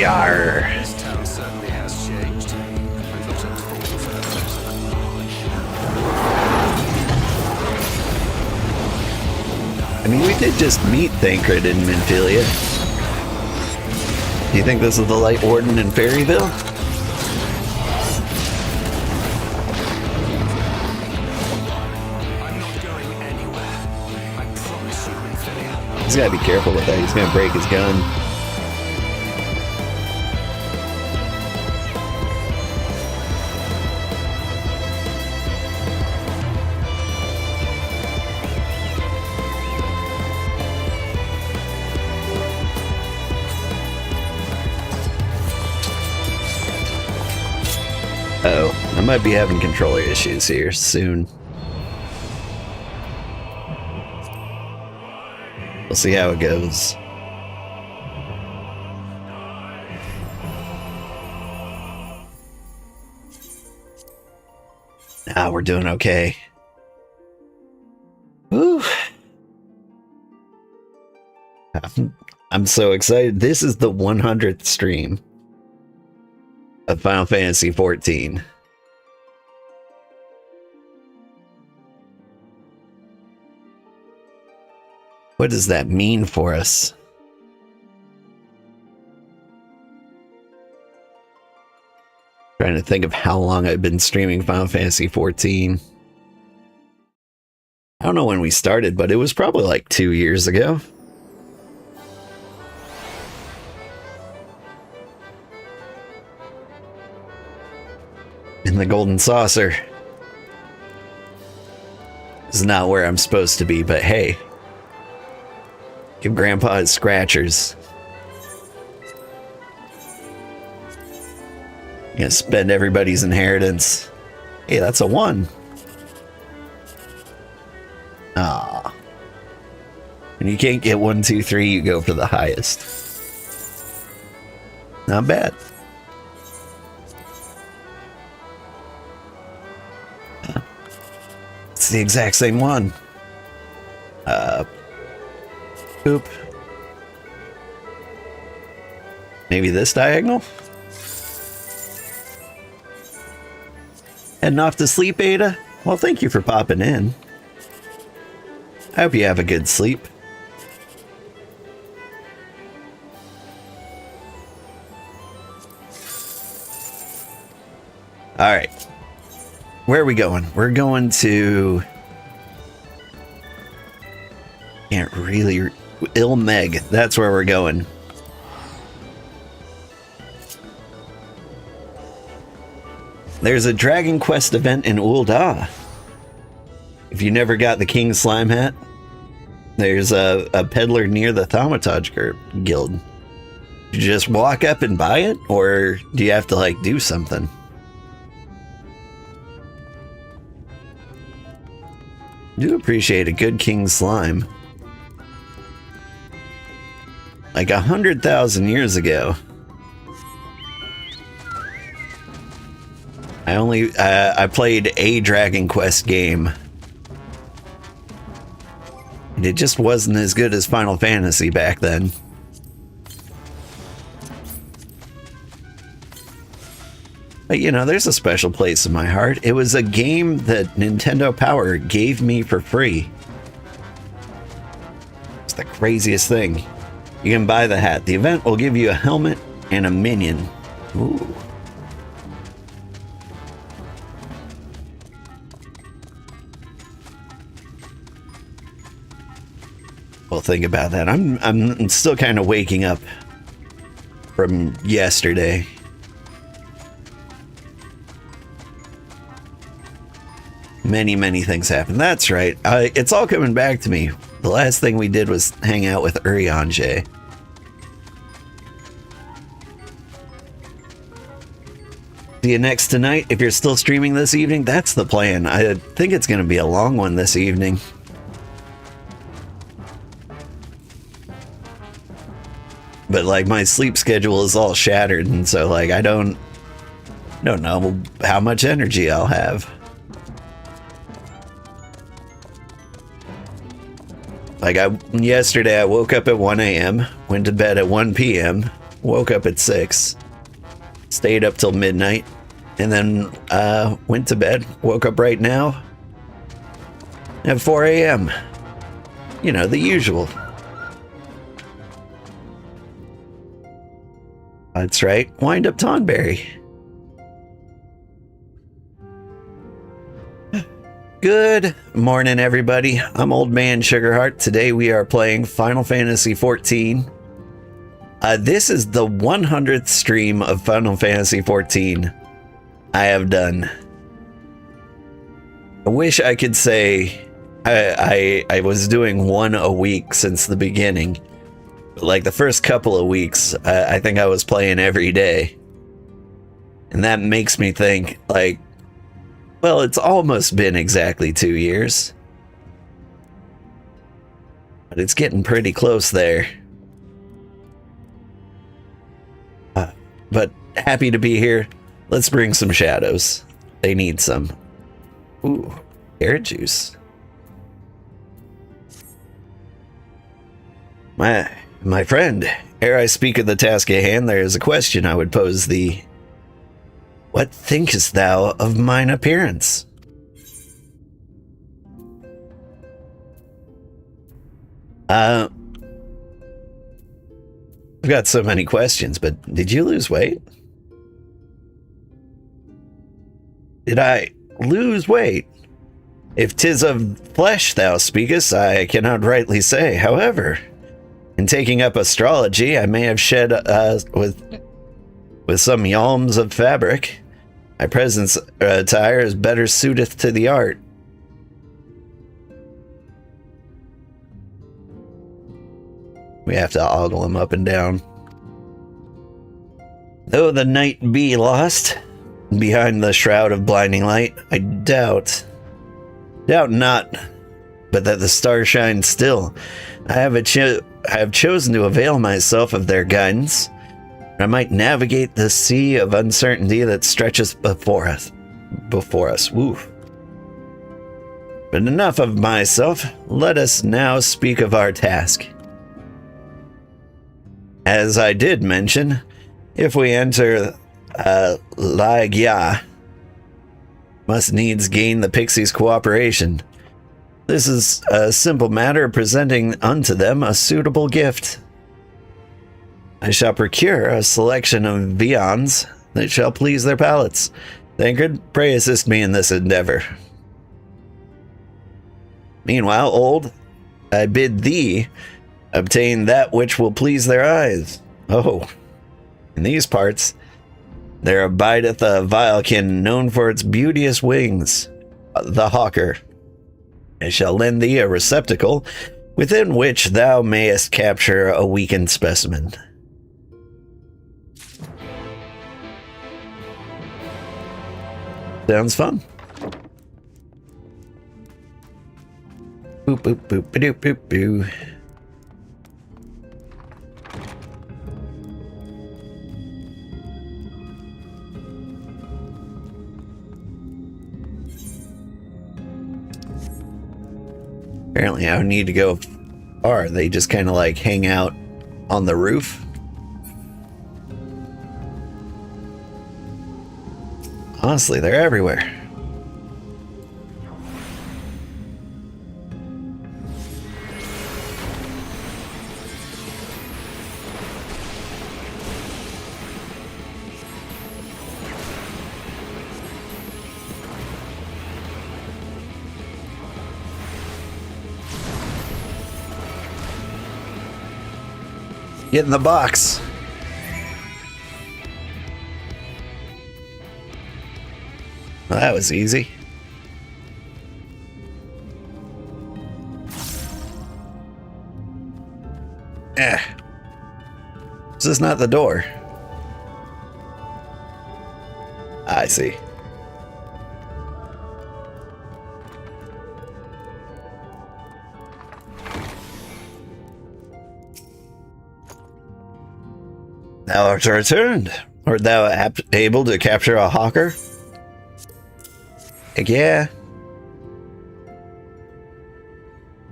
Yarr. This town certainly has changed. I'm not at fault for I mean, we did just meet Thancred in Minfilia. Do you think this is the Light Warden in Fairyville? I'm not going anywhere. I promise you, Minfilia. He's gotta be careful with that. He's gonna break his gun. Uh-oh, I might be having controller issues here soon. We'll see how it goes. We're doing okay. Woo. I'm so excited. This is the 100th stream of Final Fantasy XIV. What does that mean for us? Trying to think of how long I've been streaming Final Fantasy XIV. I don't know when we started, but it was probably like 2 years ago. In the Golden Saucer. This is not where I'm supposed to be, but hey. Give Grandpa his scratchers. Gonna spend everybody's inheritance. Hey, that's a 1. Ah. And you can't get 1, 2, 3, you go for the highest. Not bad. It's the exact same one. Oop. Maybe this diagonal? Heading off to sleep, Ada? Well, thank you for popping in. I hope you have a good sleep. Alright. Where are we going? We're going to... Can't really... Ilmeg. That's where we're going. There's a Dragon Quest event in Ul'dah. If you never got the King Slime hat, there's a peddler near the Thaumaturge Guild. You just walk up and buy it, or do you have to, like, do something? Do appreciate a good King Slime. Like 100,000 years ago. I played a Dragon Quest game. And it just wasn't as good as Final Fantasy back then. But you know, there's a special place in my heart. It was a game that Nintendo Power gave me for free. It's the craziest thing. You can buy the hat. The event will give you a helmet and a minion. Ooh. Well, think about that. I'm still kind of waking up from yesterday. Many things happened. That's right. It's all coming back to me. The last thing we did was hang out with Urianger. See you next tonight. If you're still streaming this evening, that's the plan. I think it's going to be a long one this evening. But like my sleep schedule is all shattered, and so like I don't know how much energy I'll have. Like yesterday I woke up at 1 a.m., went to bed at 1 p.m., woke up at 6, stayed up till midnight, and then went to bed. Woke up right now at 4 a.m. You know, the usual. That's right, Wind Up Tonberry. Good morning, everybody. I'm Old Man Sugarheart. Today we are playing Final Fantasy XIV. This is the 100th stream of Final Fantasy XIV I have done. I wish I could say I was doing one a week since the beginning. But like the first couple of weeks, I think I was playing every day. And that makes me think, like, well, it's almost been exactly 2 years. But it's getting pretty close there. But happy to be here. Let's bring some shadows. They need some. Ooh, carrot juice. My friend, ere I speak of the task at hand, there is a question I would pose thee. What thinkest thou of mine appearance? I've got so many questions, but did you lose weight? Did I lose weight? If 'tis of flesh thou speakest, I cannot rightly say. However, in taking up astrology, I may have shed with some yalms of fabric. My present attire is better suiteth to the art. We have to ogle him up and down. Though the night be lost behind the shroud of blinding light, I doubt not, but that the stars shine still. I have chosen to avail myself of their guidance. I might navigate the sea of uncertainty that stretches before us. Woo. But enough of myself. Let us now speak of our task. As I did mention, if we enter Lagya, must needs gain the pixies' cooperation. This is a simple matter of presenting unto them a suitable gift. I shall procure a selection of viands that shall please their palates. Thancred, pray assist me in this endeavor. Meanwhile, Old, I bid thee obtain that which will please their eyes. Oh, in these parts, there abideth a vilekin known for its beauteous wings, the hawker. I shall lend thee a receptacle within which thou mayest capture a weakened specimen. Sounds fun. Boop, boop, boop, boop, boop, boop. Apparently I don't need to go far. They just kind of like hang out on the roof. Honestly, they're everywhere. Get in the box. Well, that was easy. Is this not the door? I see. Thou art returned. Art thou able to capture a hawker? Heck yeah.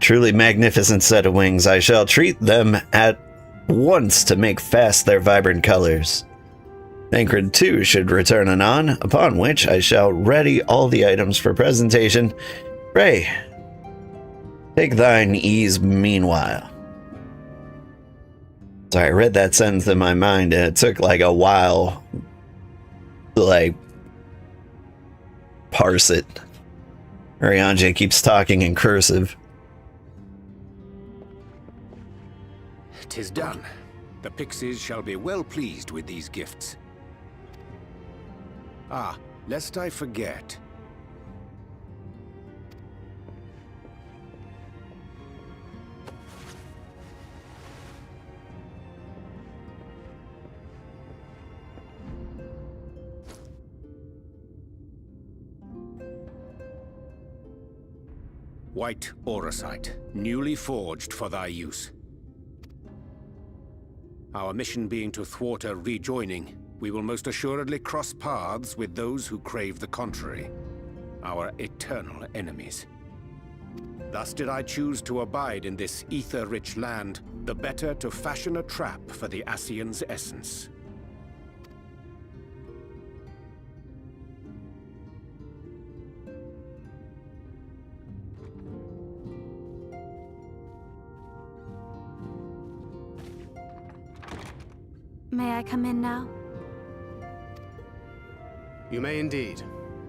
Truly magnificent set of wings. I shall treat them at once to make fast their vibrant colors. Thancred too should return anon, upon which I shall ready all the items for presentation. Pray, take thine ease meanwhile. Sorry, I read that sentence in my mind and it took like a while to like parse it. Arianje keeps talking in cursive. 'Tis done. The pixies shall be well pleased with these gifts. Ah, lest I forget. White auracite, newly forged for thy use. Our mission being to thwart a rejoining, we will most assuredly cross paths with those who crave the contrary, our eternal enemies. Thus did I choose to abide in this ether-rich land, the better to fashion a trap for the Ascian's essence. May I come in now? You may indeed,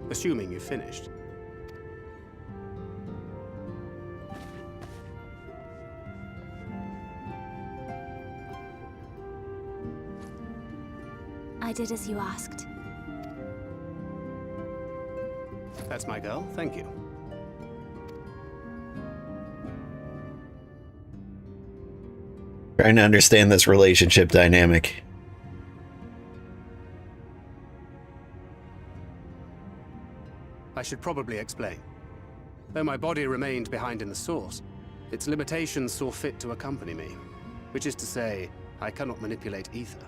assuming you've finished. I did as you asked. That's my girl, thank you. Trying to understand this relationship dynamic. I should probably explain. Though my body remained behind in the source, its limitations saw fit to accompany me. Which is to say, I cannot manipulate ether.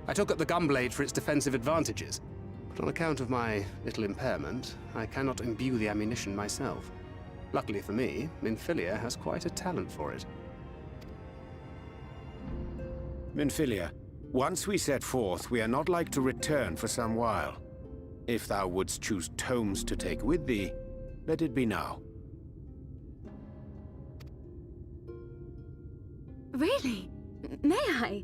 I took up the gunblade for its defensive advantages, but on account of my little impairment, I cannot imbue the ammunition myself. Luckily for me, Minfilia has quite a talent for it. Minfilia, once we set forth, we are not like to return for some while. If thou wouldst choose tomes to take with thee, let it be now. Really? May I?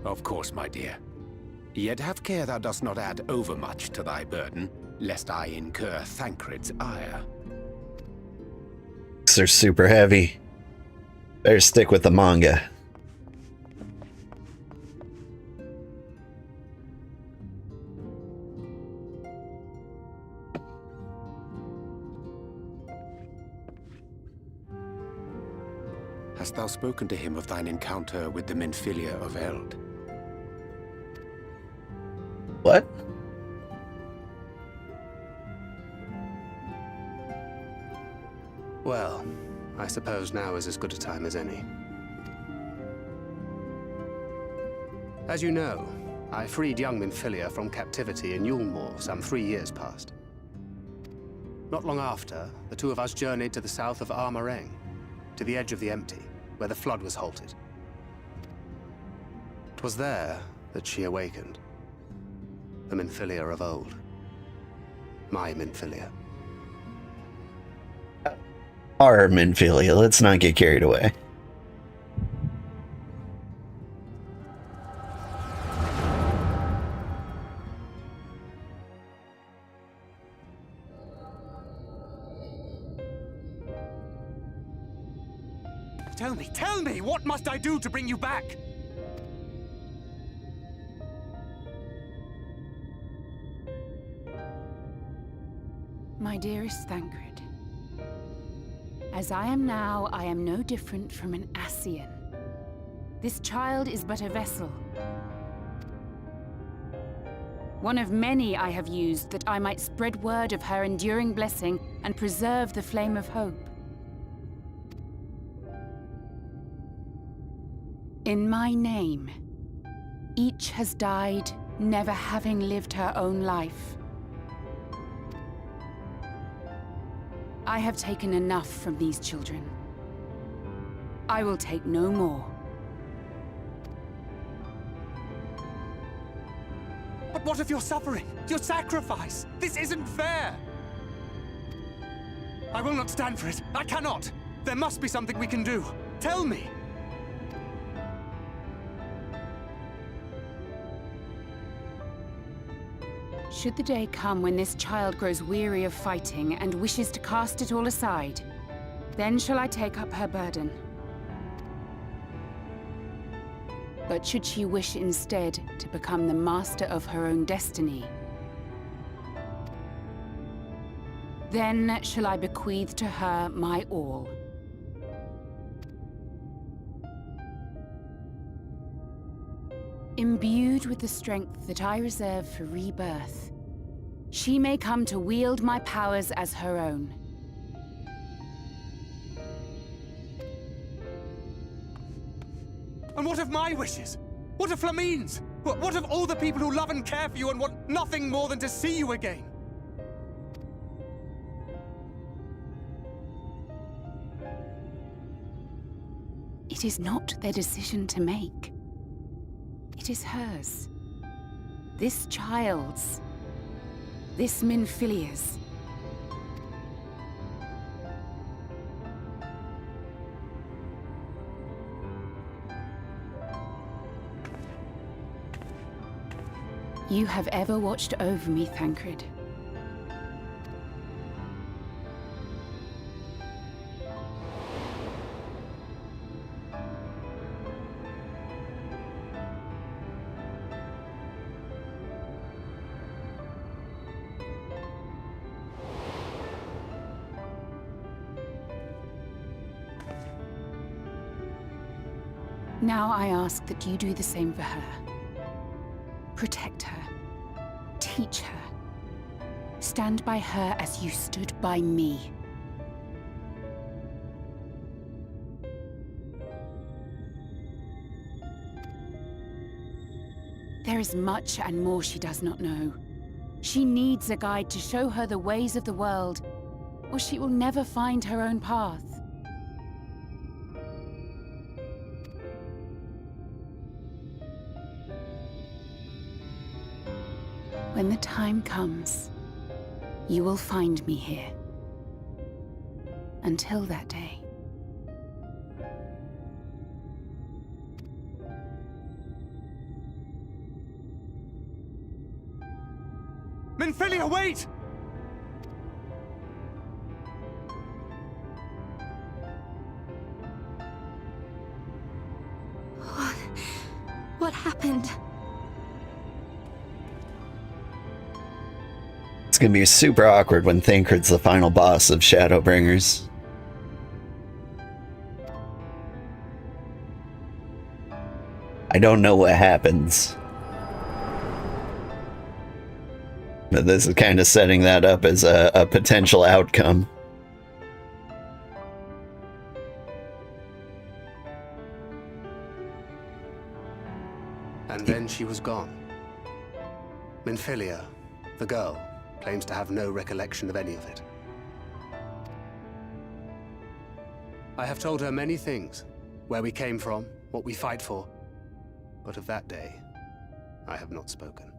Of course, my dear. Yet have care thou dost not add overmuch to thy burden, lest I incur Thancred's ire. They're super heavy. Better stick with the manga. Hast thou spoken to him of thine encounter with the Minfilia of Eld? What? Well, I suppose now is as good a time as any. As you know, I freed young Minfilia from captivity in Yulmore some 3 years past. Not long after, the two of us journeyed to the south of Armareng, to the edge of the Empty, where the flood was halted. 'Twas there that she awakened. The Minfilia of old. My Minfilia. Our Minfilia, let's not get carried away. Tell me, what must I do to bring you back? My dearest Thancred, as I am now, I am no different from an Ascian. This child is but a vessel. One of many I have used that I might spread word of her enduring blessing and preserve the flame of hope. In my name, each has died, never having lived her own life. I have taken enough from these children. I will take no more. But what of your suffering? Your sacrifice? This isn't fair! I will not stand for it. I cannot! There must be something we can do. Tell me! Should the day come when this child grows weary of fighting and wishes to cast it all aside, then shall I take up her burden. But should she wish instead to become the master of her own destiny, then shall I bequeath to her my all. Imbued with the strength that I reserve for rebirth, she may come to wield my powers as her own. And what of my wishes? What of Flamine's? What of all the people who love and care for you and want nothing more than to see you again? It is not their decision to make. It is hers. This child's. This Minfilia's. You have ever watched over me, Thancred. Now I ask that you do the same for her. Protect her. Teach her. Stand by her as you stood by me. There is much and more she does not know. She needs a guide to show her the ways of the world, or she will never find her own path. When the time comes, you will find me here. Until that day. Minfilia, wait! What happened? It's gonna be super awkward when Thancred's the final boss of Shadowbringers. I don't know what happens. But this is kind of setting that up as a potential outcome. And then she was gone. Minfilia, the girl, claims to have no recollection of any of it. I have told her many things. Where we came from, what we fight for. But of that day, I have not spoken.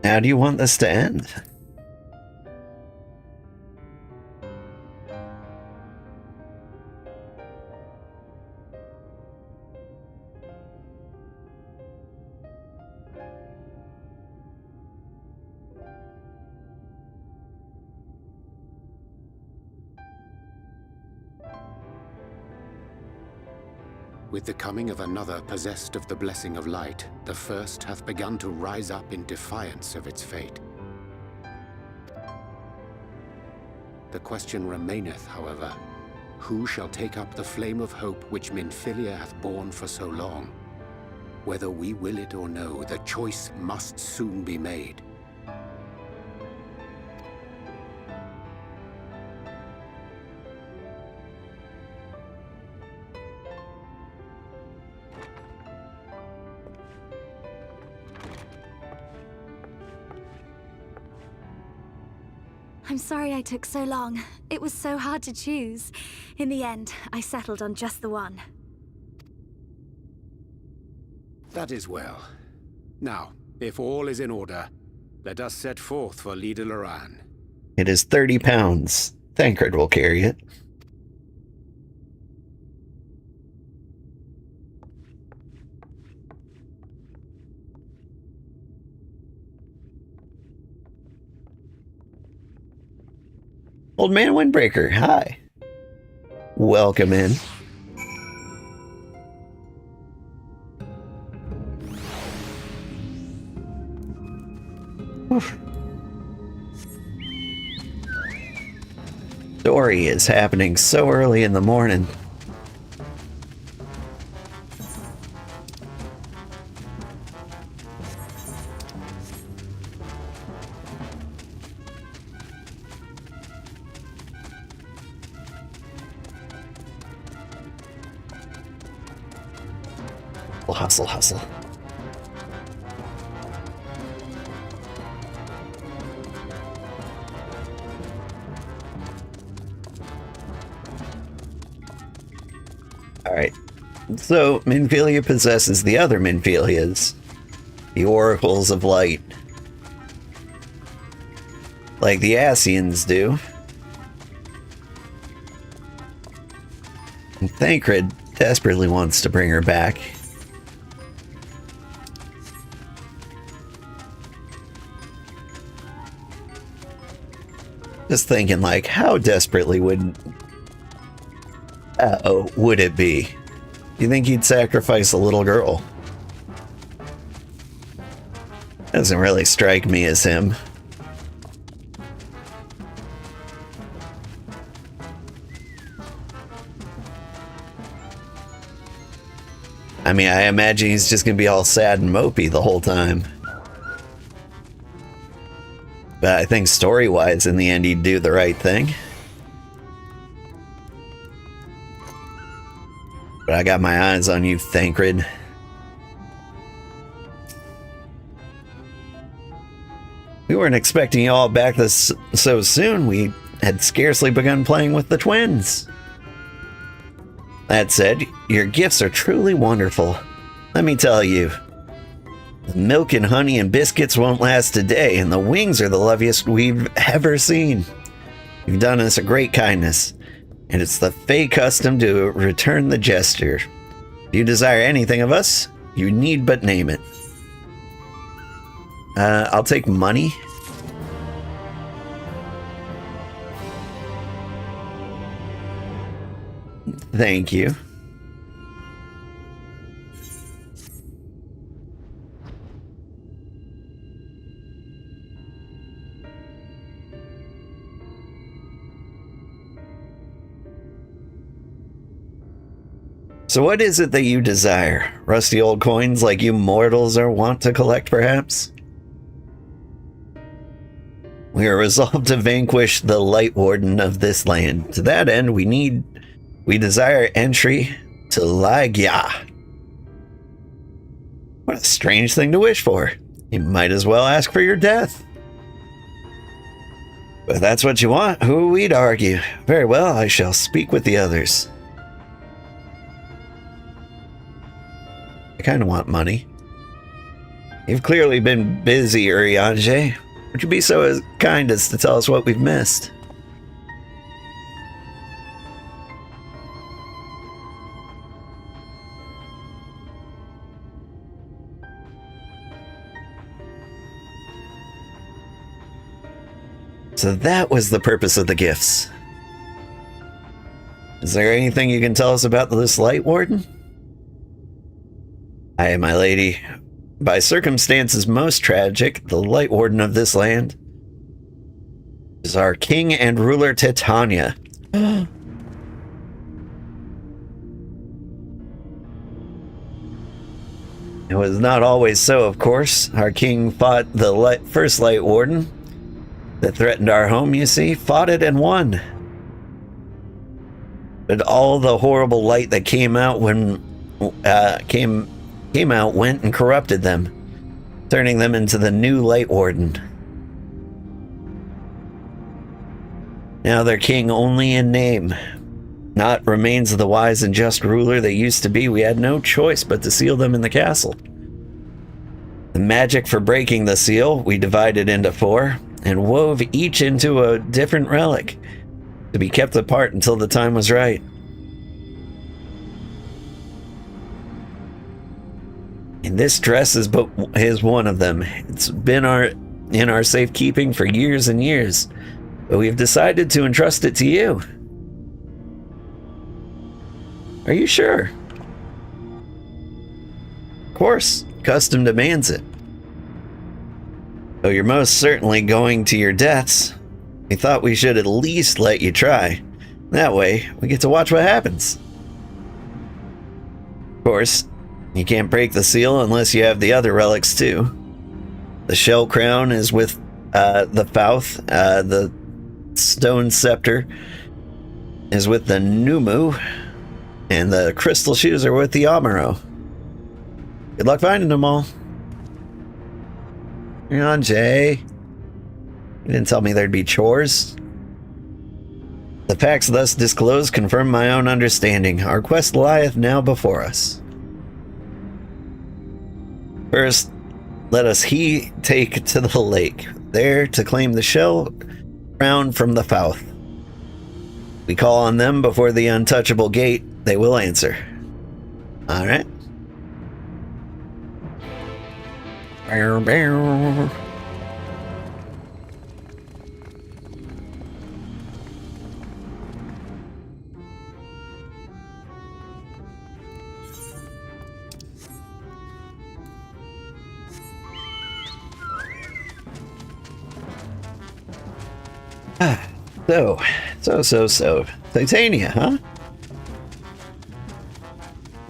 How do you want this to end? With the coming of another possessed of the blessing of light, the first hath begun to rise up in defiance of its fate. The question remaineth, however, who shall take up the flame of hope which Minfilia hath borne for so long? Whether we will it or no, the choice must soon be made. I'm sorry I took so long. It was so hard to choose. In the end, I settled on just the one. That is well. Now, if all is in order, let us set forth for Lida Loran. It is 30 pounds. Thancred will carry it. Old Man Windbreaker, hi. Welcome in. Oof. Story is happening so early in the morning. Hustle, hustle. Alright. So, Minfilia possesses the other Minfilias. The Oracles of Light. Like the Ascians do. And Thancred desperately wants to bring her back. Just thinking, like, how desperately would it be? Do you think he'd sacrifice a little girl? Doesn't really strike me as him. I mean, I imagine he's just gonna be all sad and mopey the whole time. But I think story-wise, in the end, he'd do the right thing. But I got my eyes on you, Thancred. We weren't expecting you all back this so soon. We had scarcely begun playing with the twins. That said, your gifts are truly wonderful. Let me tell you. The milk and honey and biscuits won't last a day, and the wings are the loveliest we've ever seen. You've done us a great kindness, and it's the Fae custom to return the gesture. If you desire anything of us, you need but name it. I'll take money. Thank you. So what is it that you desire? Rusty old coins like you mortals are wont to collect, perhaps? We are resolved to vanquish the Light Warden of this land. To that end, we desire entry to Lagya. What a strange thing to wish for. You might as well ask for your death. But if that's what you want, who are we to argue? Very well, I shall speak with the others. I kind of want money. You've clearly been busy, Urianger. Would you be so kind as to tell us what we've missed? So that was the purpose of the gifts. Is there anything you can tell us about this Light Warden? Aye, my lady. By circumstances most tragic, the Light Warden of this land is our king and ruler Titania. It was not always so, of course. Our king fought the first Light Warden that threatened our home, you see. Fought it and won. But all the horrible light that came out went and corrupted them, turning them into the new Light Warden. Now they're king only in name. Not remains of the wise and just ruler they used to be. We had no choice but to seal them in the castle. The magic for breaking the seal we divided into 4 and wove each into a different relic to be kept apart until the time was right. And this dress is one of them. It's been in our safekeeping for years and years, but we've decided to entrust it to you. Are you sure? Of course, custom demands it. Though you're most certainly going to your deaths, we thought we should at least let you try. That way, we get to watch what happens. Of course, you can't break the seal unless you have the other relics too. The shell crown is with the Fouth, the stone scepter is with the Numu, and the crystal shoes are with the Amaro. Good luck finding them all. Hang on, Jay. You didn't tell me there'd be chores. The facts thus disclosed confirm my own understanding. Our quest lieth now before us. First, let us take to the lake, there to claim the shell crown from the Fouth. We call on them before the untouchable gate. They will answer. All right. Bow, bow. So. Titania, huh?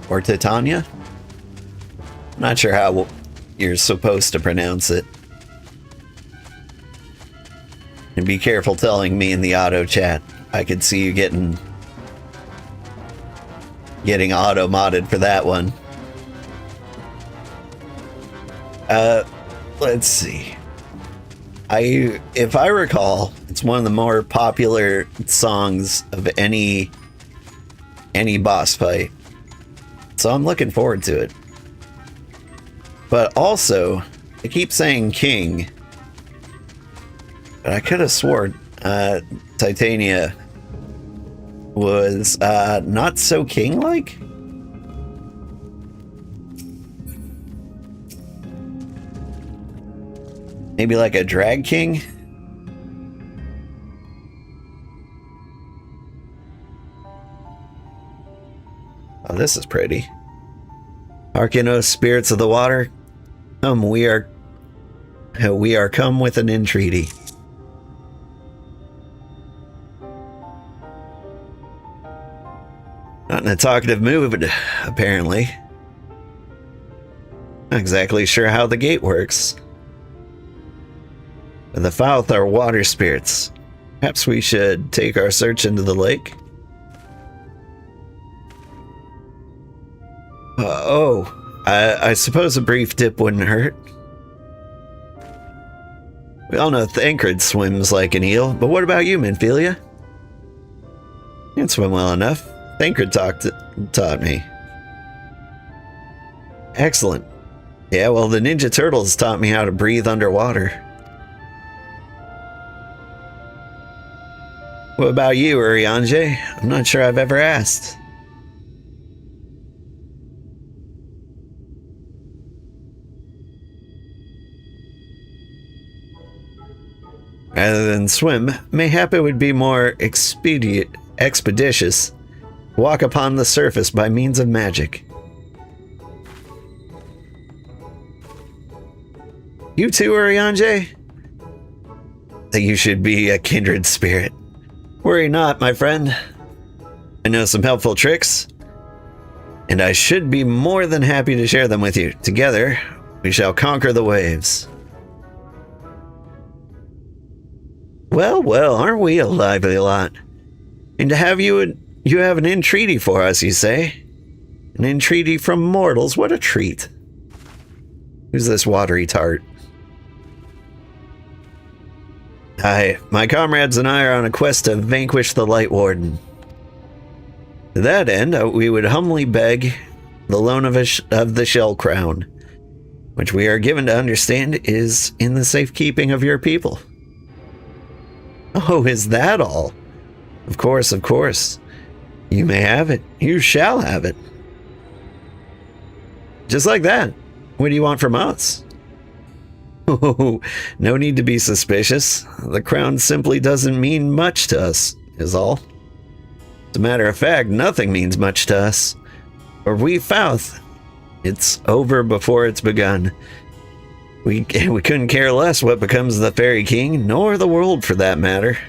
Or Titania? Not sure how you're supposed to pronounce it. And be careful telling me in the auto chat. I could see you getting auto modded for that one. Let's see. If I recall, it's one of the more popular songs of any boss fight. So I'm looking forward to it. But also, I keep saying king. But I could have sworn Titania was not so king-like. Maybe like a drag king? Oh, this is pretty. Hearken, O spirits of the water, come, we are come with an entreaty. Not in a talkative mood, apparently. Not exactly sure how the gate works. But the Fouth are water spirits. Perhaps we should take our search into the lake? I suppose a brief dip wouldn't hurt. We all know Thancred swims like an eel, but what about you, Minfilia? You can swim well enough. Thancred taught me. Excellent. Yeah, well, the Ninja Turtles taught me how to breathe underwater. What about you, Urianger? I'm not sure I've ever asked. Rather than swim, mayhap it would be more expeditious to walk upon the surface by means of magic. You too, Urianger? That you should be a kindred spirit. Worry not, my friend. I know some helpful tricks, and I should be more than happy to share them with you. Together, we shall conquer the waves. Well, aren't we a lively lot? And to have you have an entreaty for us, you say? An entreaty from mortals, what a treat. Who's this watery tart? My comrades and I are on a quest to vanquish the Light Warden. To that end, we would humbly beg the loan of the Shell Crown, which we are given to understand is in the safekeeping of your people. Oh, is that all? Of course, of course. You may have it. You shall have it. Just like that. What do you want from us? Oh, no need to be suspicious. The crown simply doesn't mean much to us, is all. As a matter of fact, nothing means much to us. For we Fouth, it's over before it's begun. We couldn't care less what becomes of the Fairy King, nor the world for that matter.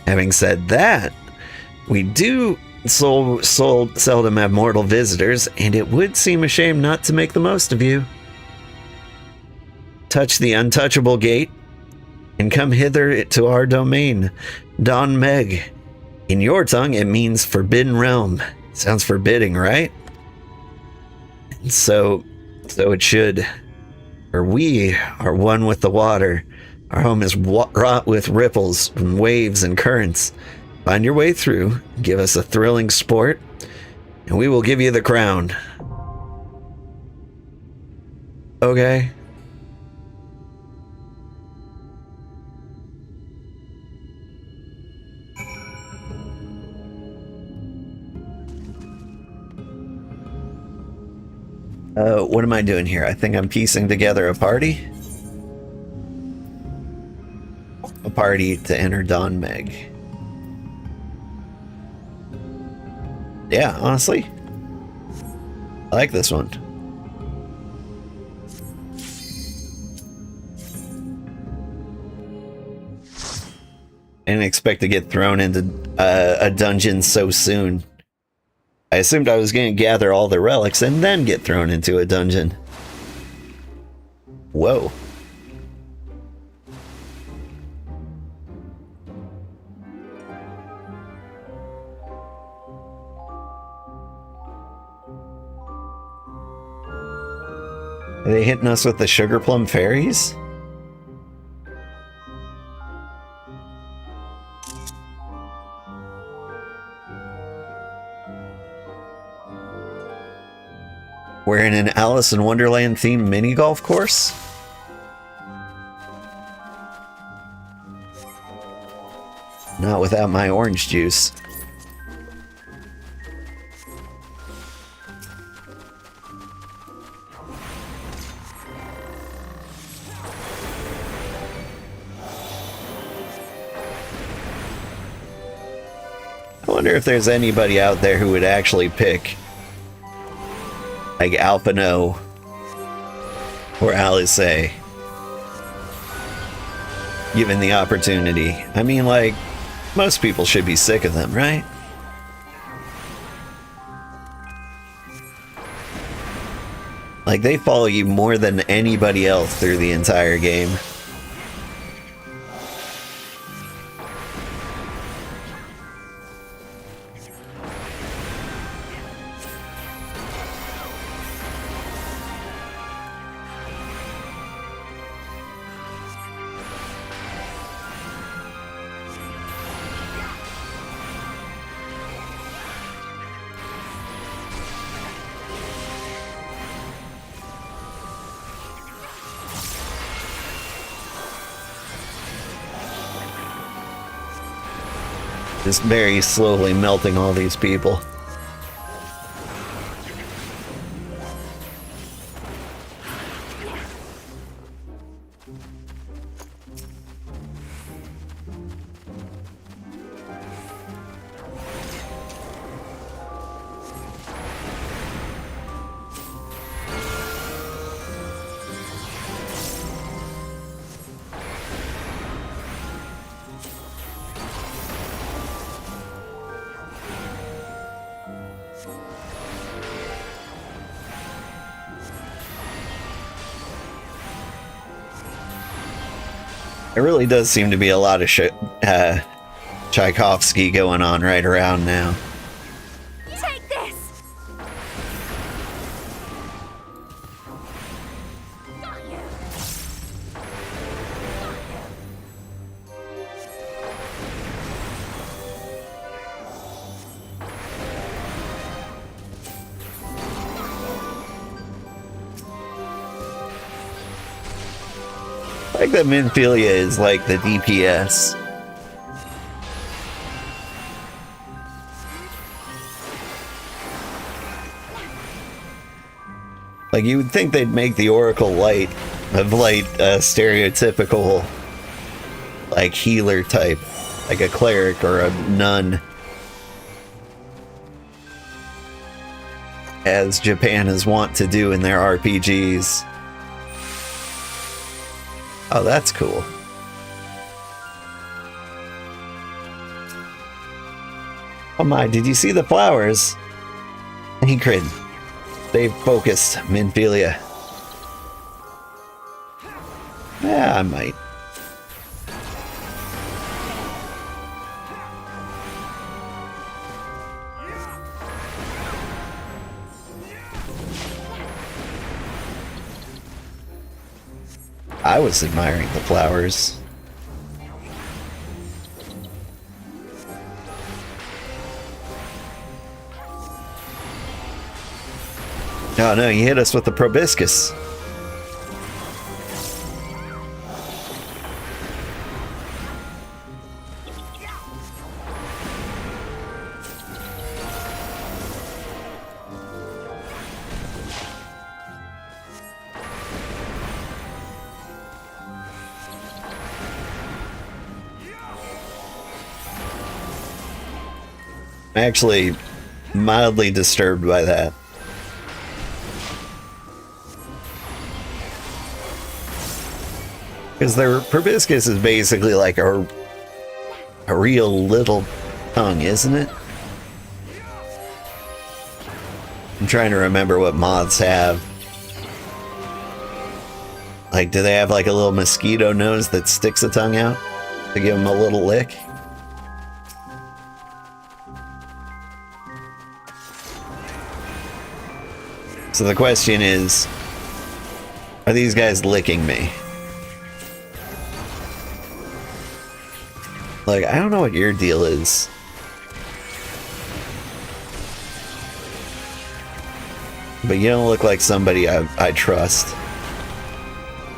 Having said that, we do seldom have mortal visitors, and it would seem a shame not to make the most of you. Touch the untouchable gate, and come hither to our domain, Don Meg. In your tongue, it means Forbidden Realm. Sounds forbidding, right? And so it should. For we are one with the water. Our home is wrought with ripples and waves and currents. Find your way through, give us a thrilling sport, and we will give you the crown. Okay. What am I doing here? I think I'm piecing together a party. A party to enter Don Meg. Yeah, honestly, I like this one. I didn't expect to get thrown into a dungeon so soon. I assumed I was going to gather all the relics and then get thrown into a dungeon. Whoa. Are they hitting us with the sugar plum fairies? We're in an Alice in Wonderland themed mini golf course? Not without my orange juice. I wonder if there's anybody out there who would actually pick like Alphino or Alice, given the opportunity. I mean, like, most people should be sick of them, right? Like, they follow you more than anybody else through the entire game. Just very slowly melting all these people. There really does seem to be a lot of Tchaikovsky going on right around now. Take this! Got you! Like that Minfilia is like the DPS. Like you would think they'd make the Oracle light of like a stereotypical like healer type, like a cleric or a nun, as Japan is wont to do in their RPGs. Oh, that's cool. Oh my, did you see the flowers? Ingrid, they've focused Minfilia. Yeah, I might. I was admiring the flowers. Oh no, you hit us with the proboscis. I'm actually mildly disturbed by that. Because their proboscis is basically like a real little tongue, isn't it? I'm trying to remember what moths have. Like, do they have like a little mosquito nose that sticks a tongue out to give them a little lick? So the question is, are these guys licking me? Like, I don't know what your deal is. But you don't look like somebody I trust.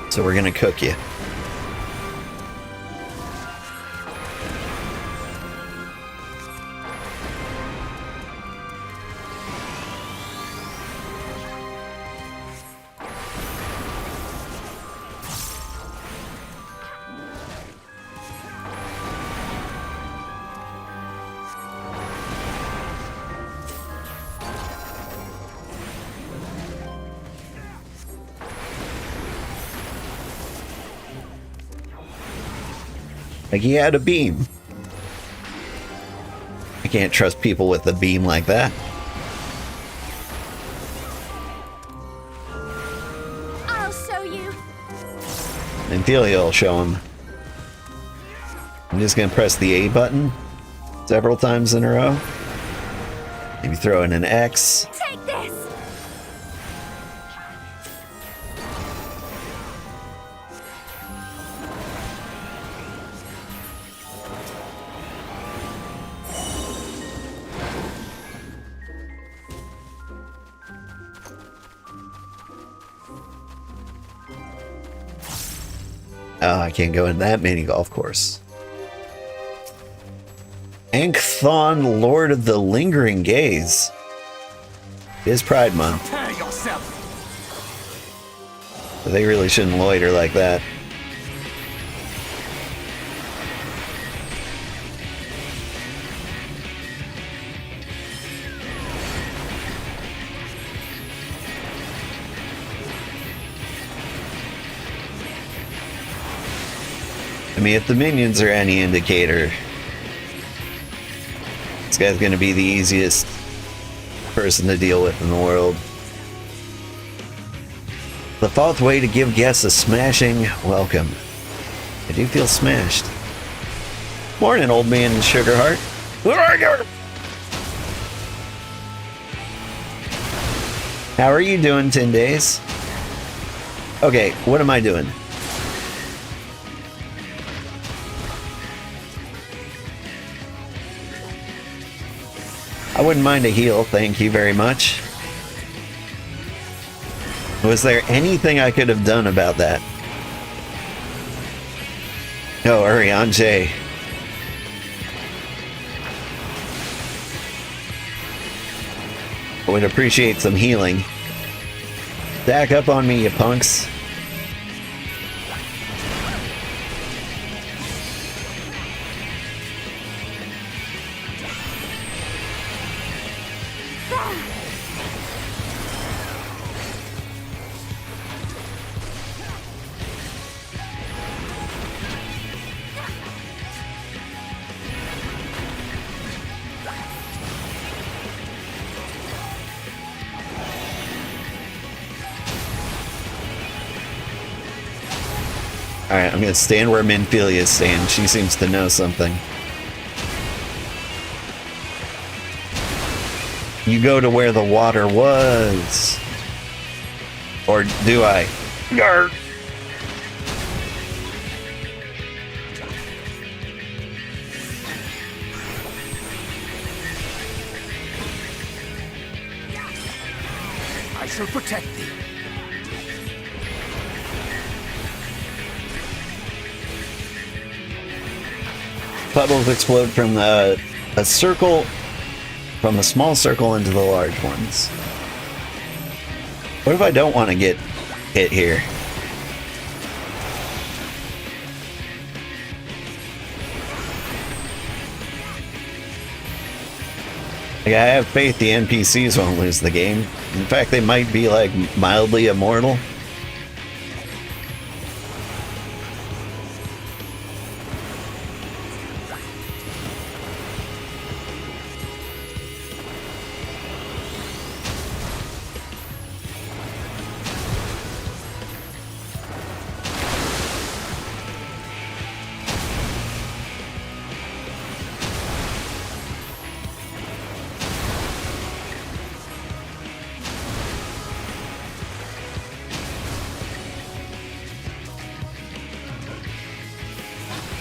So we're gonna cook you. Like he had a beam. I can't trust people with a beam like that. I'll show you. And Thelia will show him. I'm just gonna press the A button several times in a row. Maybe throw in an X. Take this. Oh, I can't go in that mini golf course. Ankthon, Lord of the Lingering Gaze. It is Pride Month. Prepare yourself. But they really shouldn't loiter like that. I mean, if the minions are any indicator, this guy's gonna be the easiest person to deal with in the world. The fourth way to give guests a smashing welcome. I do feel smashed. Morning, old man Sugarheart. How are you doing, 10 days? Okay, what am I doing? I wouldn't mind a heal, thank you very much. Was there anything I could have done about that? Oh, Arianje. I would appreciate some healing. Stack up on me, you punks. Alright, I'm gonna stand where Minfilia stands. She seems to know something. You go to where the water was. Or do I? Yarr. I shall protect thee. Puddles explode from a circle, from a small circle into the large ones. What if I don't want to get hit here? Like, I have faith the NPCs won't lose the game. In fact, they might be like mildly immortal.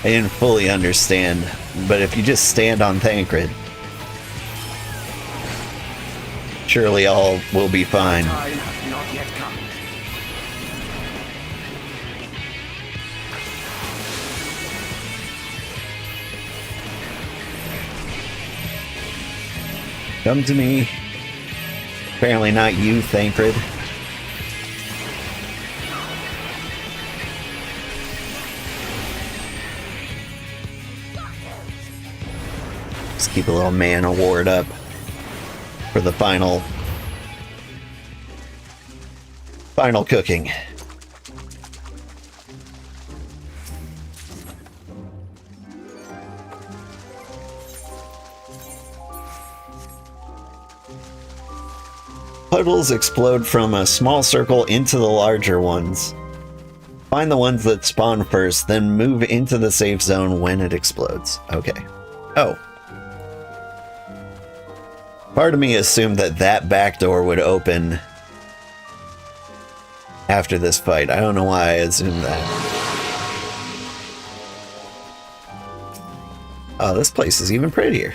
I didn't fully understand, but if you just stand on Thancred, surely all will be fine. Time has not yet come. Come to me. Apparently not you, Thancred. Just keep a little mana ward up for the final cooking. Puddles explode from a small circle into the larger ones. Find the ones that spawn first, then move into the safe zone when it explodes. Okay. Oh. Part of me assumed that back door would open after this fight. I don't know why I assumed that. Oh, this place is even prettier.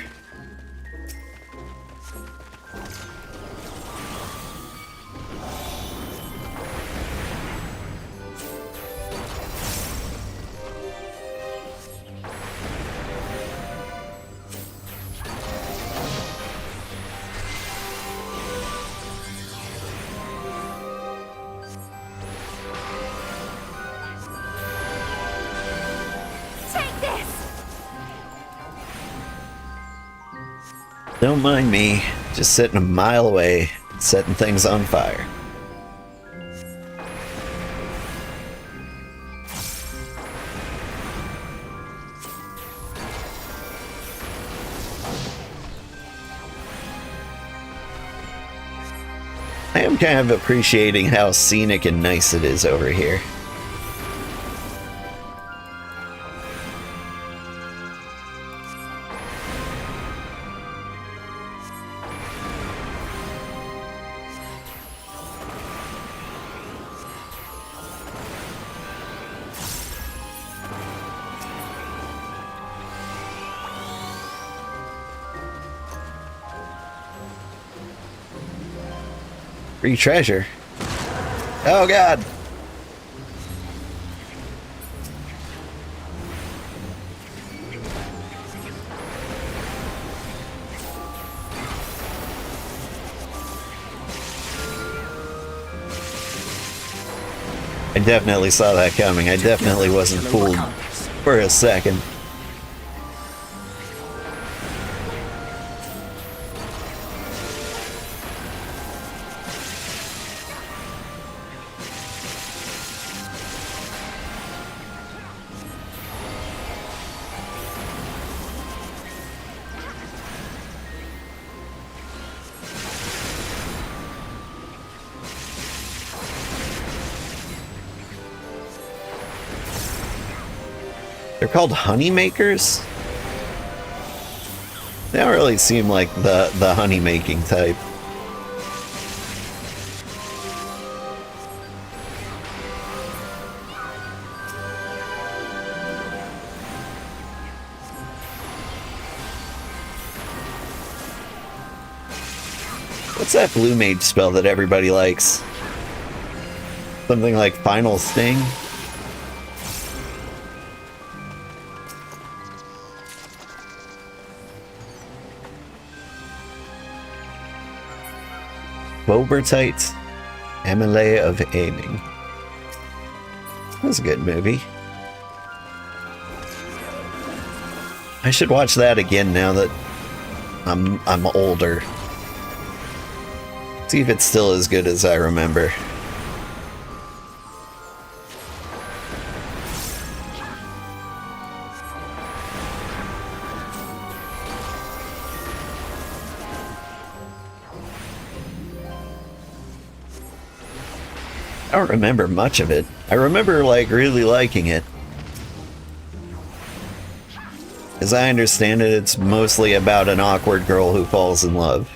Don't mind me, just sitting a mile away, setting things on fire. I am kind of appreciating how scenic and nice it is over here. Free treasure. Oh god. I definitely saw that coming. I definitely wasn't fooled for a second. They're called honey makers? They don't really seem like the honey making type. What's that blue mage spell that everybody likes? Something like Final Sting? Bobertite, Amelie of Aiming. That was a good movie. I should watch that again now that I'm older. See if it's still as good as I remember. I don't remember much of it. I remember, like, really liking it. As I understand it, it's mostly about an awkward girl who falls in love.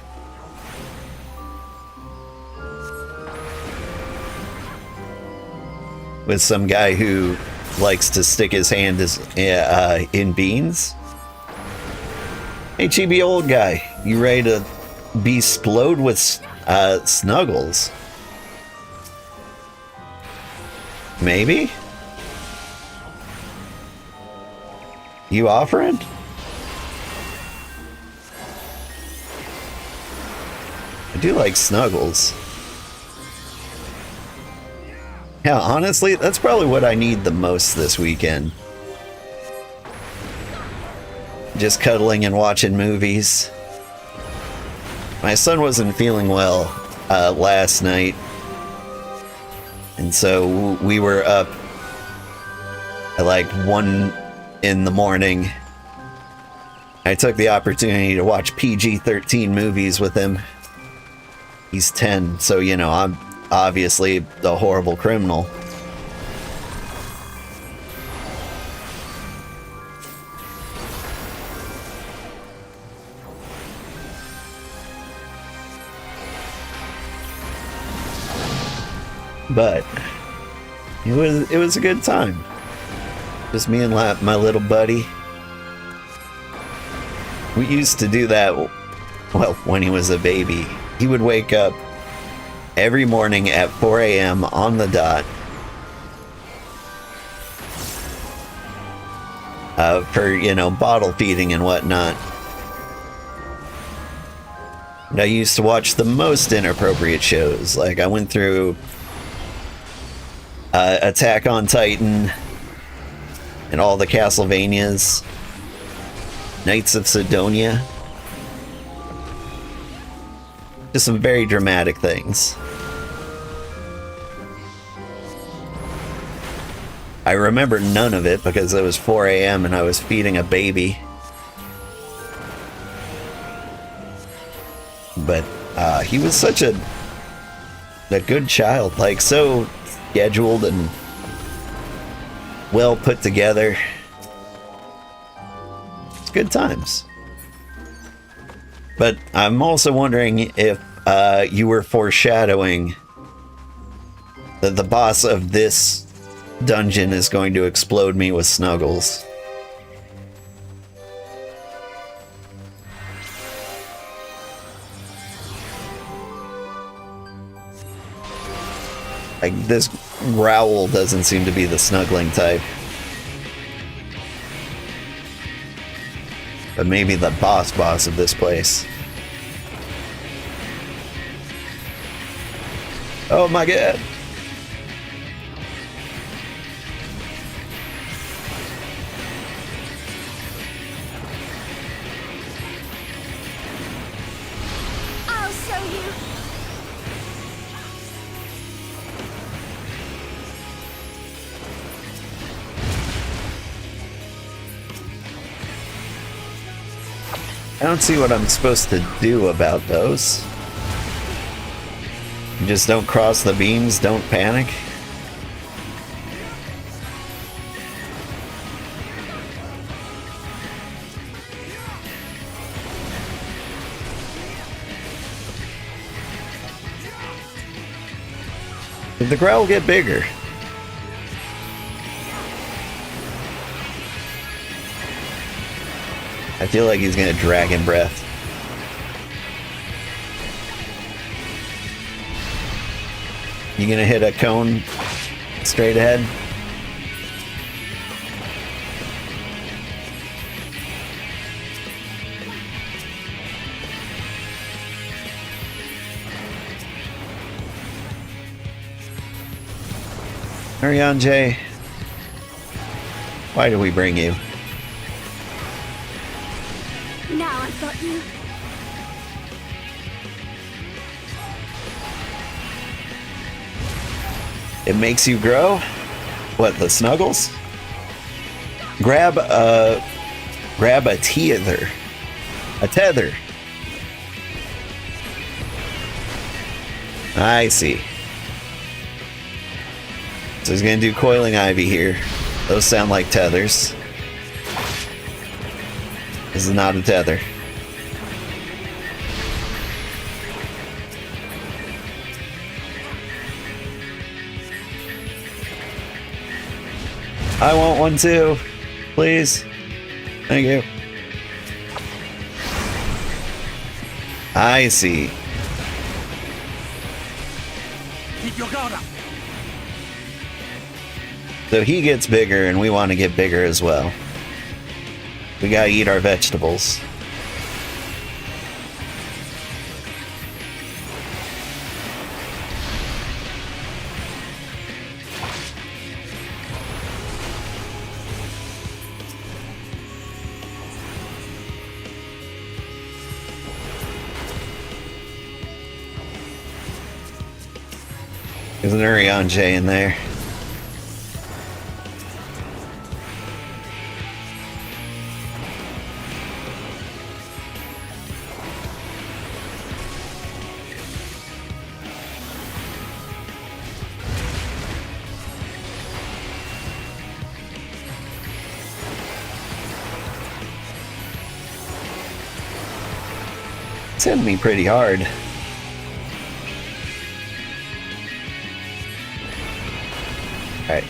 With some guy who likes to stick his hand in beans. Hey, chibi old guy, you ready to be splode with snuggles? Maybe? You offering? I do like snuggles. Yeah, honestly, that's probably what I need the most this weekend. Just cuddling and watching movies. My son wasn't feeling well last night. And so we were up at like 1 in the morning. I took the opportunity to watch PG-13 movies with him. He's 10, so you know, I'm obviously a horrible criminal. But it was a good time. Just me and my little buddy. We used to do that, well, when he was a baby. He would wake up every morning at 4 a.m. on the dot for, you know, bottle feeding and whatnot. And I used to watch the most inappropriate shows. Like, I went through Attack on Titan and all the Castlevanias, Knights of Sidonia. Just some very dramatic things. I remember none of it because it was 4 a.m. and I was feeding a baby. But he was such a good child, like so scheduled and well put together. It's good times. But I'm also wondering if you were foreshadowing that the boss of this dungeon is going to explode me with snuggles. Like, this growl doesn't seem to be the snuggling type. But maybe the boss of this place. Oh my god. I don't see what I'm supposed to do about those. You just don't cross the beams, don't panic. Did the growl get bigger? I feel like he's gonna dragon breath. You gonna hit a cone straight ahead? Hurry on, Jay. Why do we bring you? Now I've got you. It makes you grow? What, the snuggles? Grab a tether. A tether. I see. So he's gonna do coiling ivy here. Those sound like tethers. This is not a tether. I want one too, please. Thank you. I see. Keep your guard up. So he gets bigger and we want to get bigger as well. We gotta eat our vegetables. There's an Urion J in there. It's hitting me pretty hard. Alright.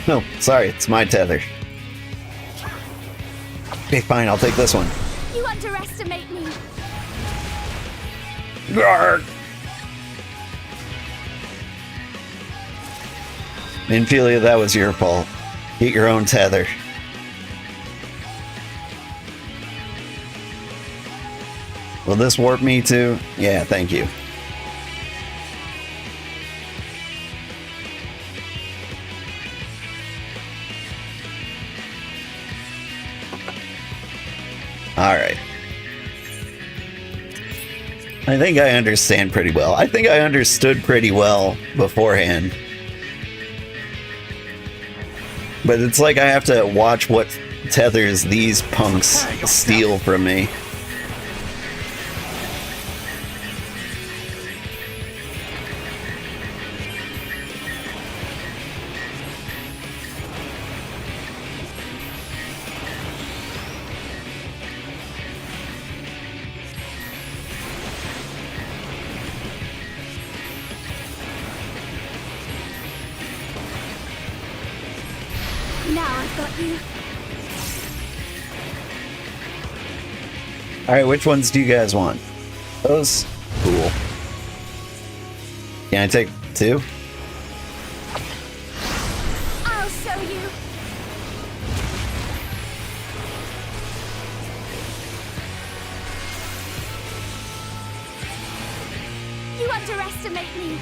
No, sorry, it's my tether. Okay, fine, I'll take this one. You underestimate me. Garg! Infelia, that was your fault. Get your own tether. Will this warp me too? Yeah, thank you. Alright. I think I understand pretty well. I think I understood pretty well beforehand. But it's like I have to watch what tethers these punks steal from me. Now I've got you. Alright, which ones do you guys want? Those? Cool. Can I take two? I'll show you. You underestimate me.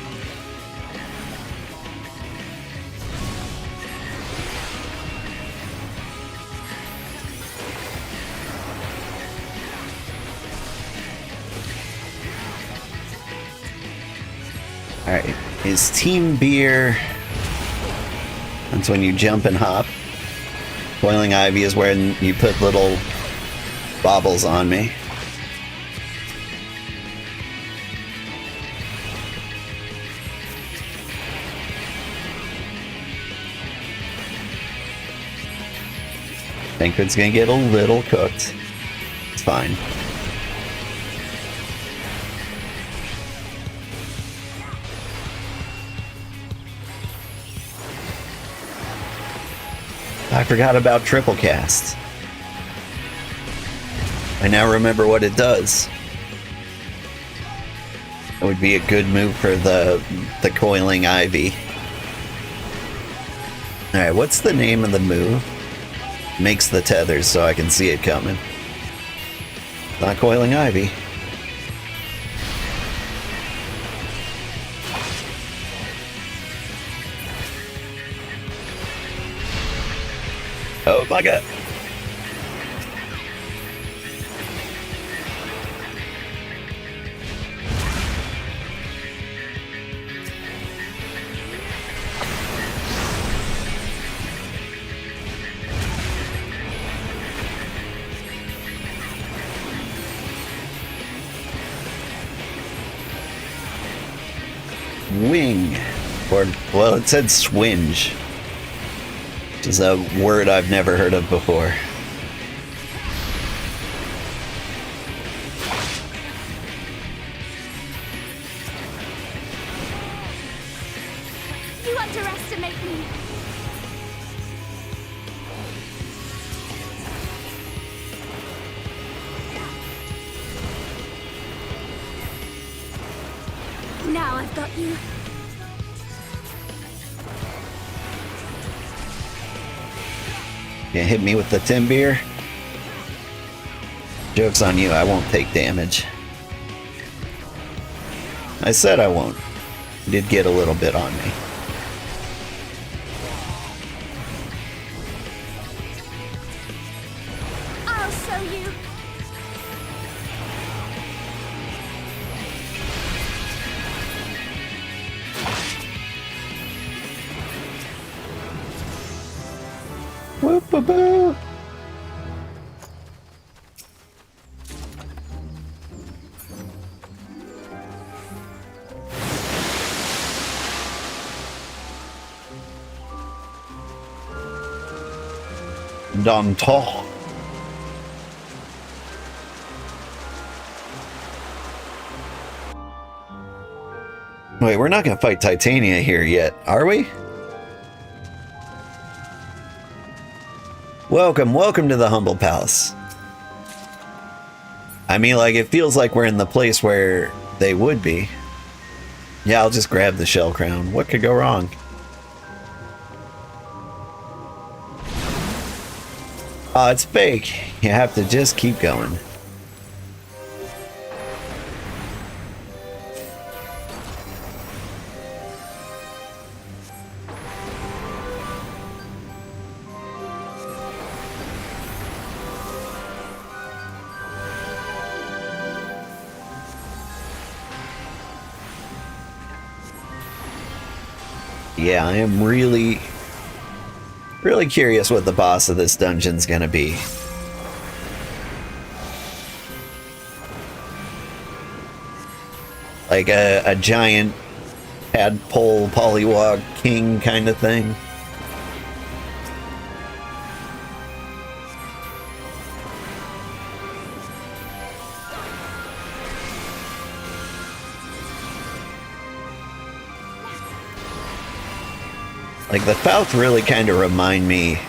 Alright, is team beer. That's when you jump and hop. Boiling ivy is when you put little baubles on me. Tancred's gonna get a little cooked. It's fine. I forgot about triple cast. I now remember what it does. It would be a good move for the coiling ivy. Alright, what's the name of the move? Makes the tethers so I can see it coming. Not coiling ivy. Oh my god. Wing. Or, well, it said swinge. Which is a word I've never heard of before. You underestimate me. Now I've got you. You hit me with the timber. Joke's on you, I won't take damage. I said I won't. You did get a little bit on me. I'll show you. Whoop-a-boo. Danton. Wait, we're not gonna fight Titania here yet, are we? Welcome to the Humble Palace. I mean, like, it feels like we're in the place where they would be. Yeah, I'll just grab the shell crown. What could go wrong? Oh, it's fake. You have to just keep going. Yeah, I am really curious what the boss of this dungeon's gonna be. Like a giant tadpole pollywog king kind of thing. Like, the Falth really kind of remind me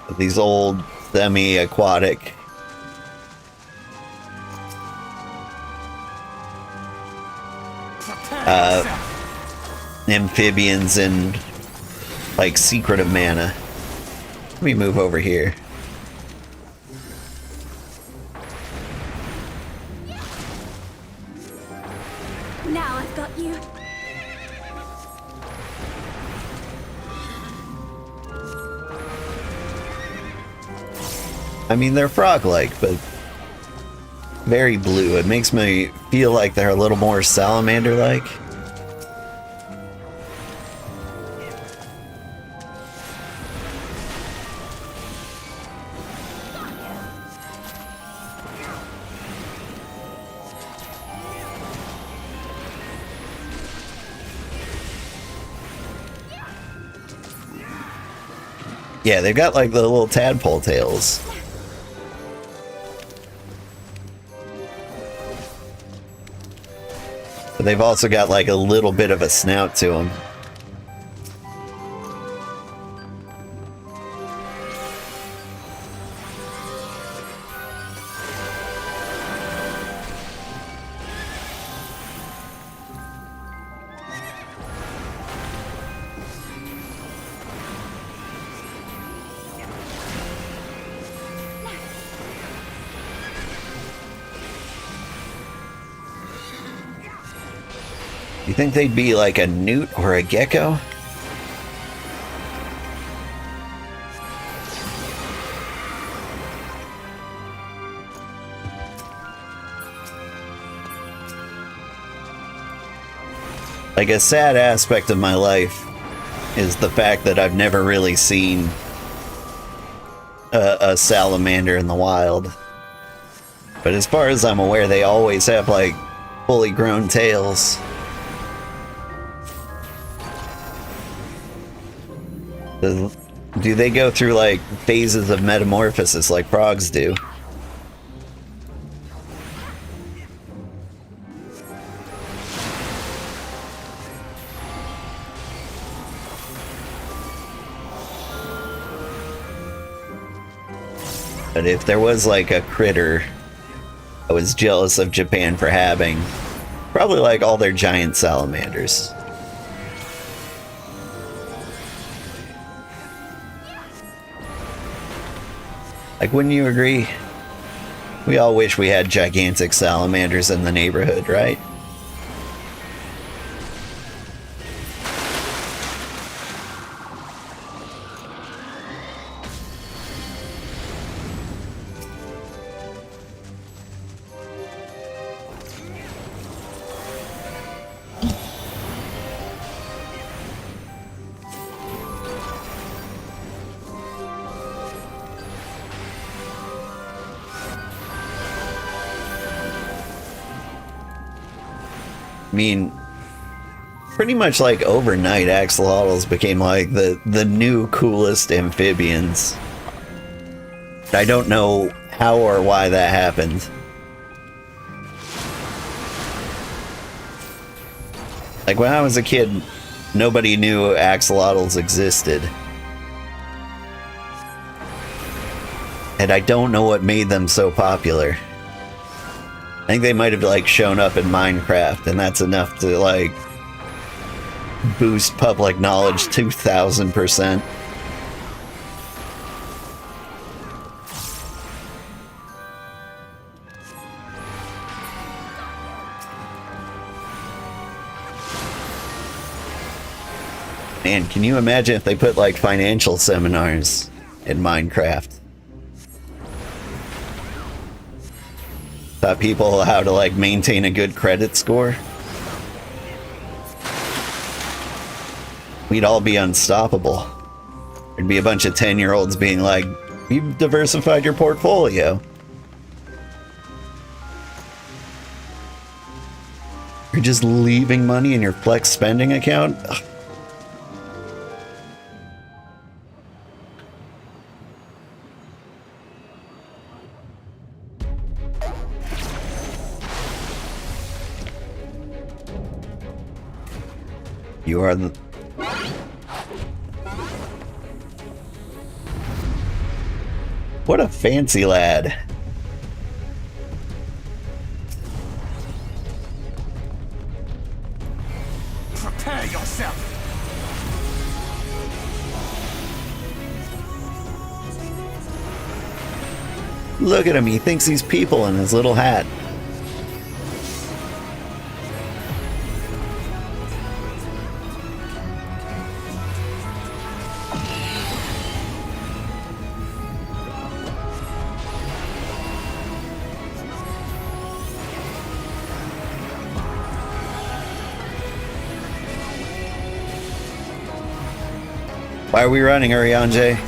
of these old semi-aquatic amphibians in, like, Secret of Mana. Let me move over here. Now I've got you. I mean, they're frog-like, but very blue. It makes me feel like they're a little more salamander-like. Yeah, they've got like the little tadpole tails. But they've also got like a little bit of a snout to them. You think they'd be like a newt or a gecko? Like, a sad aspect of my life is the fact that I've never really seen a salamander in the wild. But as far as I'm aware, they always have like fully grown tails. Do they go through like phases of metamorphosis like frogs do? But if there was like a critter I was jealous of Japan for having, probably like all their giant salamanders. Like, wouldn't you agree? We all wish we had gigantic salamanders in the neighborhood, right? I mean, pretty much like overnight, axolotls became like the new coolest amphibians. I don't know how or why that happened. Like, when I was a kid, nobody knew axolotls existed. And I don't know what made them so popular. I think they might have like shown up in Minecraft, and that's enough to like boost public knowledge 2000%. Man, can you imagine if they put like financial seminars in Minecraft? Taught people how to like maintain a good credit score. We'd all be unstoppable. There'd be a bunch of 10-year-olds being like, "You've diversified your portfolio." You're just leaving money in your flex spending account? Ugh. You are the... What a fancy lad. Prepare yourself. Look at him, he thinks he's people in his little hat. Why are we running, Urianger?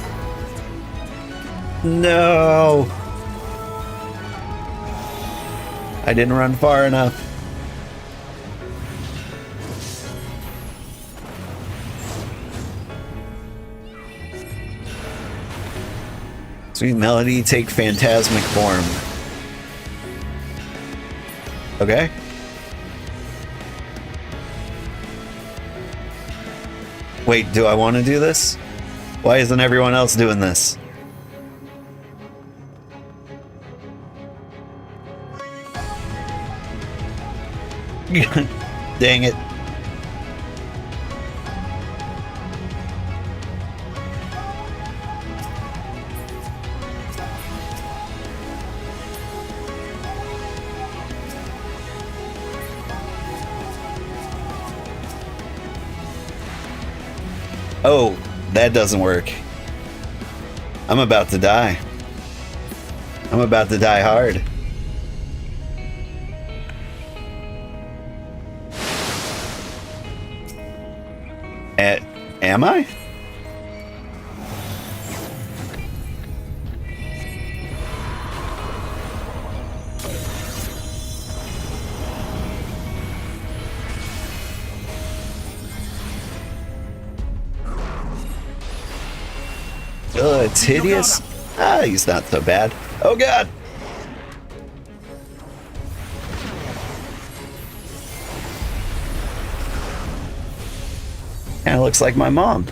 No! I didn't run far enough. Sweet melody, take phantasmic form. Okay. Wait, do I want to do this? Why isn't everyone else doing this? Dang it. Oh, that doesn't work. I'm about to die. I'm about to die hard. Am I? It's hideous. Ah, he's not so bad. Oh god! Kinda looks like my mom.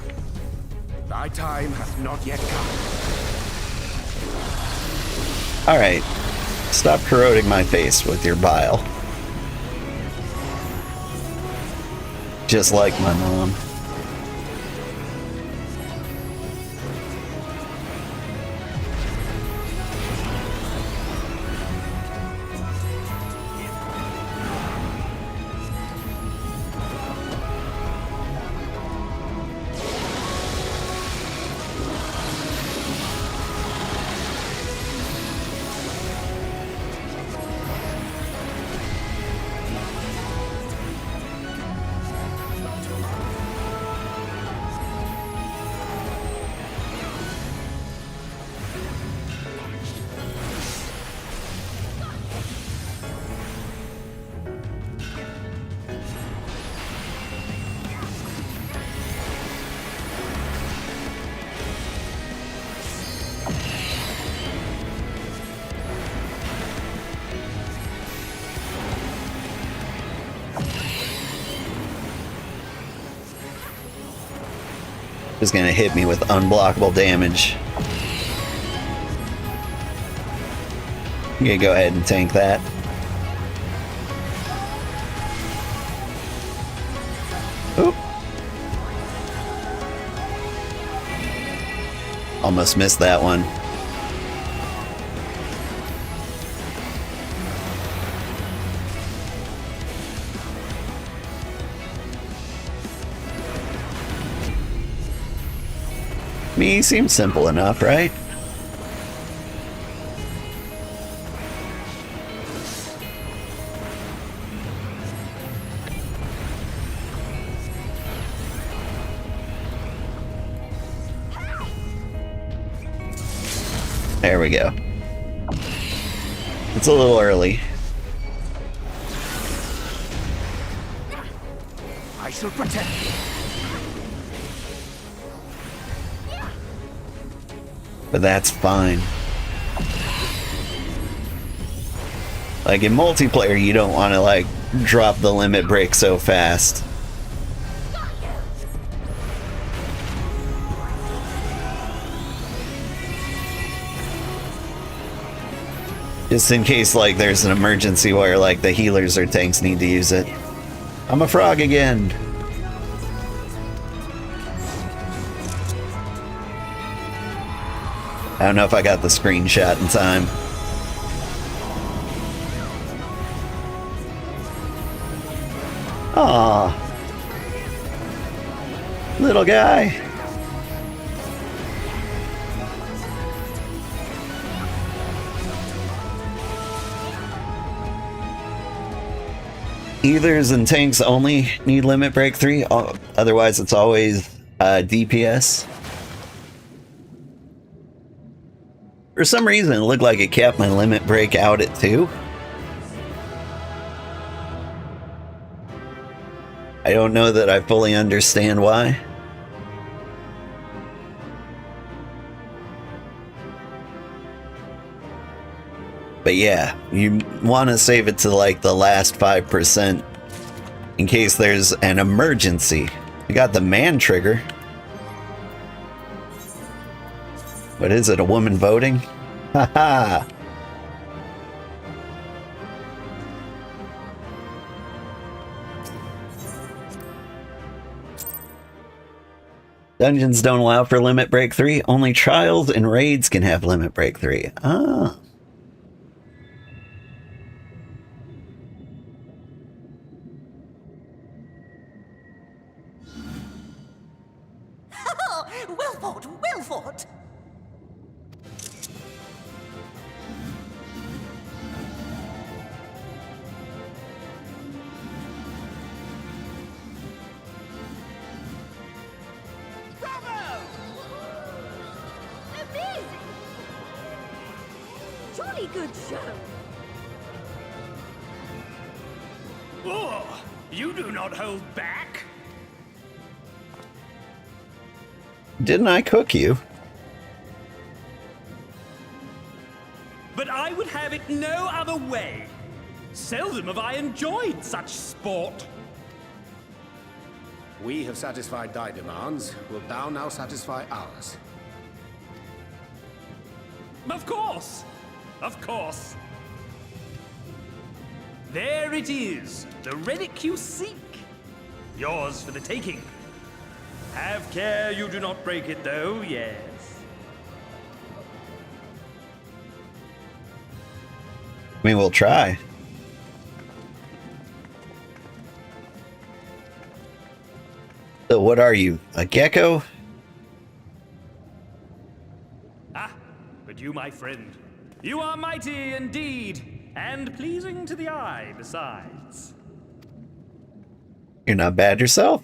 Thy time hath not yet come. Alright. Stop corroding my face with your bile. Just like my mom. Is gonna hit me with unblockable damage. I'm gonna go ahead and tank that. Oop. Almost missed that one. Me seems simple enough, right? There we go. It's a little early. I shall protect you. But that's fine. Like in multiplayer, you don't want to like drop the limit break so fast. Just in case like there's an emergency where like the healers or tanks need to use it. I'm a frog again. I don't know if I got the screenshot in time. Aw. Little guy. Healers and tanks only need limit break 3. Otherwise, it's always DPS. For some reason, it looked like it capped my limit break out at 2. I don't know that I fully understand why. But yeah, you want to save it to like the last 5% in case there's an emergency. We got the man trigger. What is it, a woman voting? Haha. Dungeons don't allow for limit break 3. Only trials and raids can have limit break 3. Ah. Well fought, well fought! Amazing! Jolly good show. Oh, you do not hold back. Didn't I cook you? But I would have it no other way. Seldom have I enjoyed such sport. We have satisfied thy demands. Wilt thou now satisfy ours? Of course. Of course. There it is, the relic you seek. Yours for the taking. Have care you do not break it, though, yes. I mean, we'll try. So what are you, a gecko? Ah, but you, my friend, you are mighty indeed, and pleasing to the eye besides. You're not bad yourself.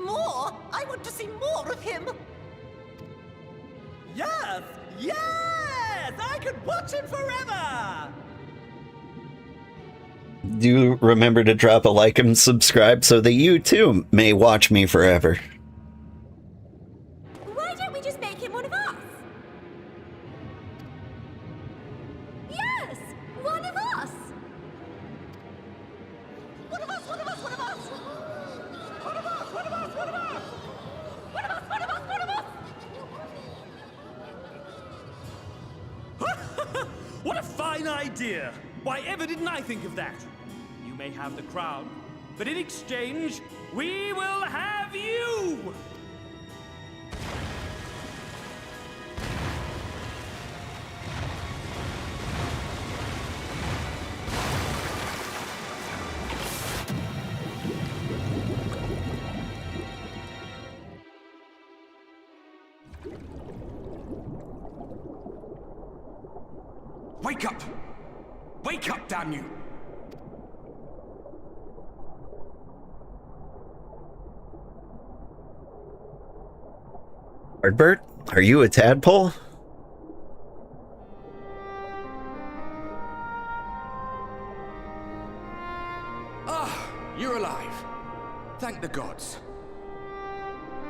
More? I want to see more of him! Yes! Yes! I could watch him forever! Do remember to drop a like and subscribe so that you too may watch me forever. Why don't we just make him one of us? Yes! One of us! One of us, one of us, one of us! One of us, one of us, one of us! One of us, one of us, one of us! What a fine idea! Why ever didn't I think of that? You may have the crown, but in exchange, we will have you! Wake up! Wake up, damn you! Hardbert, are you a tadpole? Ah, you're alive. Thank the gods.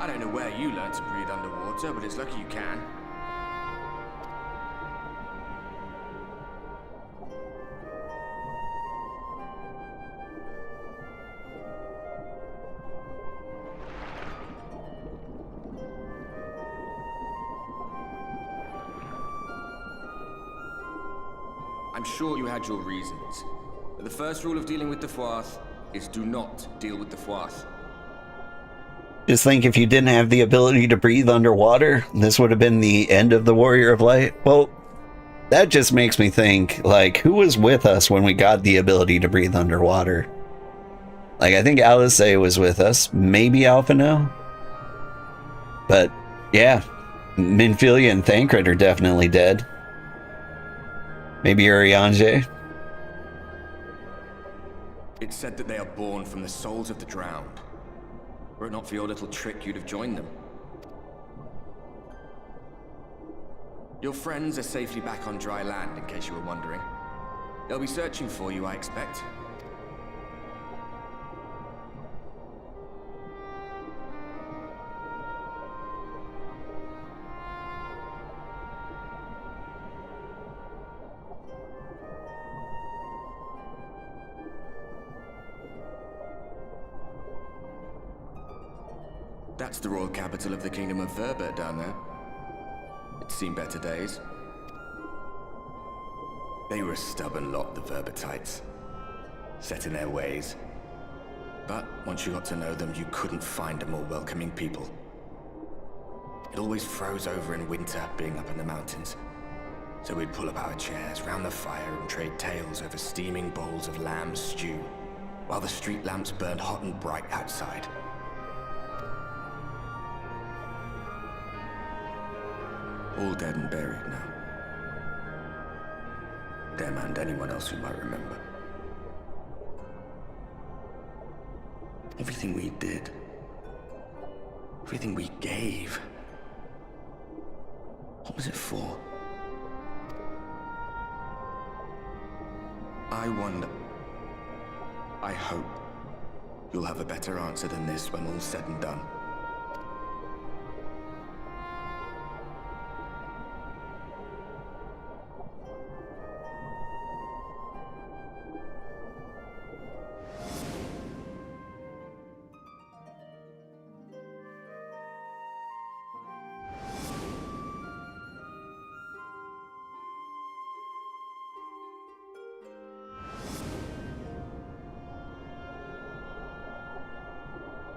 I don't know where you learned to breathe underwater, but it's lucky you can. I'm sure you had your reasons. But the first rule of dealing with the Fwath is do not deal with the Fwath. Just think if you didn't have the ability to breathe underwater, this would have been the end of the Warrior of Light. Well, that just makes me think, like, who was with us when we got the ability to breathe underwater? Like, I think Alice was with us, maybe Alphino. But, yeah, Minfilia and Thancred are definitely dead. Maybe Urianger. It's said that they are born from the souls of the drowned. Were it not for your little trick, you'd have joined them. Your friends are safely back on dry land, in case you were wondering. They'll be searching for you, I expect. That's the royal capital of the Kingdom of Verbert down there. It's seen better days. They were a stubborn lot, the Verbertites. Set in their ways. But once you got to know them, you couldn't find a more welcoming people. It always froze over in winter, being up in the mountains. So we'd pull up our chairs round the fire and trade tales over steaming bowls of lamb stew, while the street lamps burned hot and bright outside. All dead and buried now. Them and anyone else who might remember. Everything we did, everything we gave, what was it for? I wonder. I hope you'll have a better answer than this when all's said and done.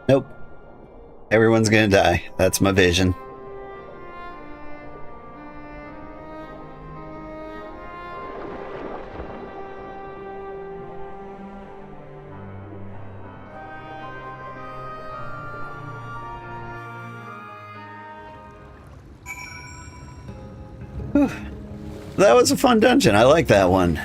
Nope. Everyone's gonna die. That's my vision. Whew. That was a fun dungeon. I like that one.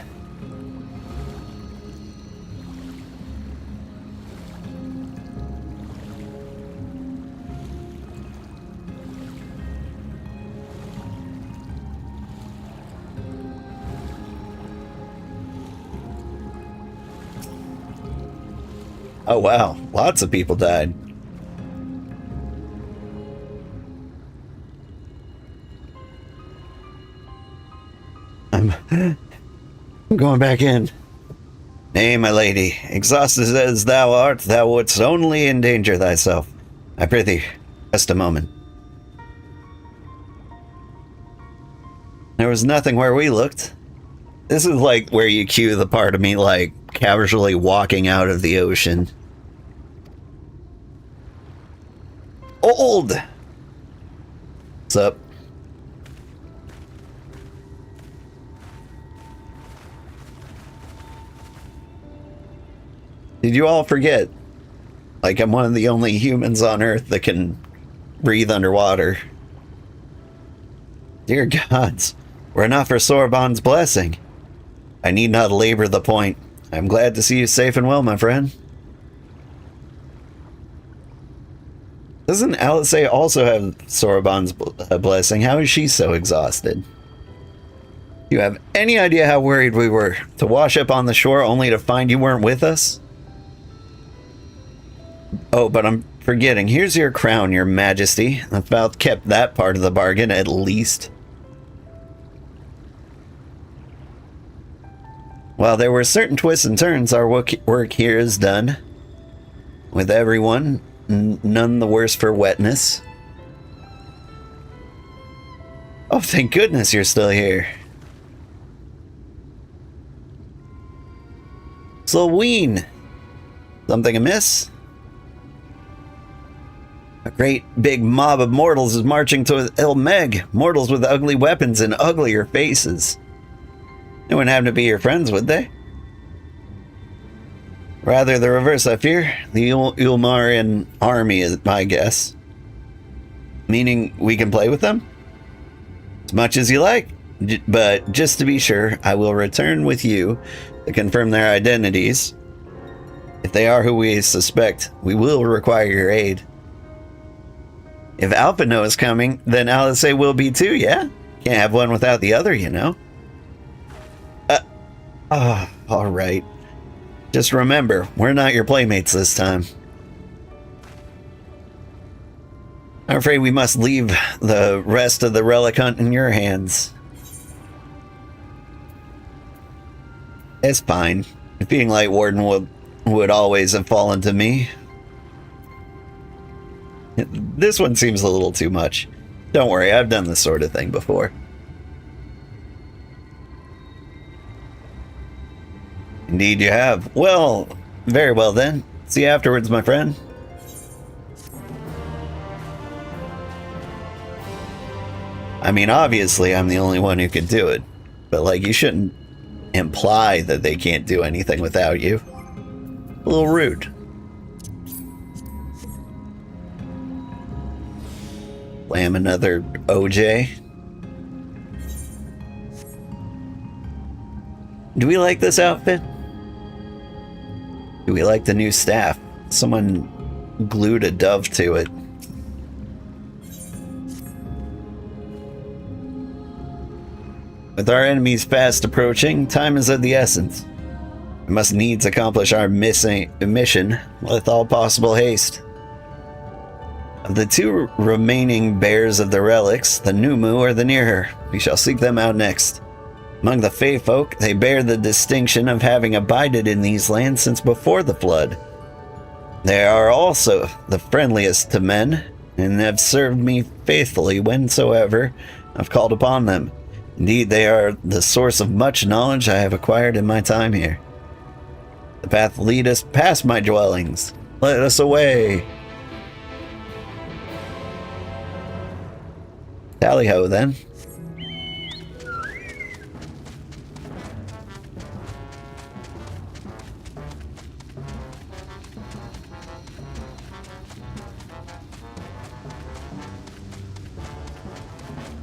Oh wow, lots of people died. I'm going back in. Nay, my lady, exhausted as thou art, thou wouldst only endanger thyself. I prithee, rest a moment. There was nothing where we looked. This is like where you cue the part of me like casually walking out of the ocean. Old! What's up? Did you all forget? Like, I'm one of the only humans on Earth that can breathe underwater. Dear gods, were it not for Sorbonne's blessing, I need not labor the point. I'm glad to see you safe and well, my friend. Doesn't Alice also have Sorbonne's blessing? How is she so exhausted? You have any idea how worried we were to wash up on the shore only to find you weren't with us? Oh, but I'm forgetting. Here's your crown, your majesty. I've about kept that part of the bargain, at least. While there were certain twists and turns, our work here is done. With everyone, none the worse for wetness. Oh, thank goodness you're still here. Sloween. Something amiss? A great big mob of mortals is marching to El Meg. Mortals with ugly weapons and uglier faces. They wouldn't happen to be your friends, would they? Rather the reverse, I fear. The Ulmarian army is my guess. Meaning we can play with them? As much as you like. But just to be sure, I will return with you to confirm their identities. If they are who we suspect, we will require your aid. If Alphino is coming, then Alice will be too, yeah? Can't have one without the other, you know? Alright. Just remember, we're not your playmates this time. I'm afraid we must leave the rest of the relic hunt in your hands. It's fine. Being Light Warden would always have fallen to me. This one seems a little too much. Don't worry, I've done this sort of thing before. Indeed you have. Well, very well then. See you afterwards, my friend. I mean, obviously, I'm the only one who could do it. But, like, you shouldn't imply that they can't do anything without you. A little rude. Slam another OJ. Do we like this outfit? Do we like the new staff? Someone glued a dove to it. With our enemies fast approaching, time is of the essence. We must needs accomplish our mission with all possible haste. Of the two remaining bears of the relics, the Numu are the nearer. We shall seek them out next. Among the Fae folk, they bear the distinction of having abided in these lands since before the flood. They are also the friendliest to men, and have served me faithfully whensoever I've called upon them. Indeed, they are the source of much knowledge I have acquired in my time here. The path lead us past my dwellings. Let us away. Tally-ho, then.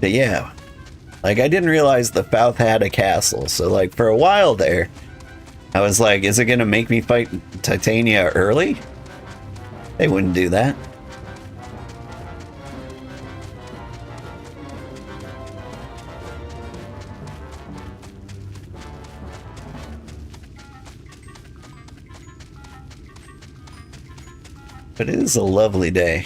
But yeah, like, I didn't realize the Fouth had a castle, so, like, for a while there, I was like, is it gonna make me fight Titania early? They wouldn't do that. But it is a lovely day.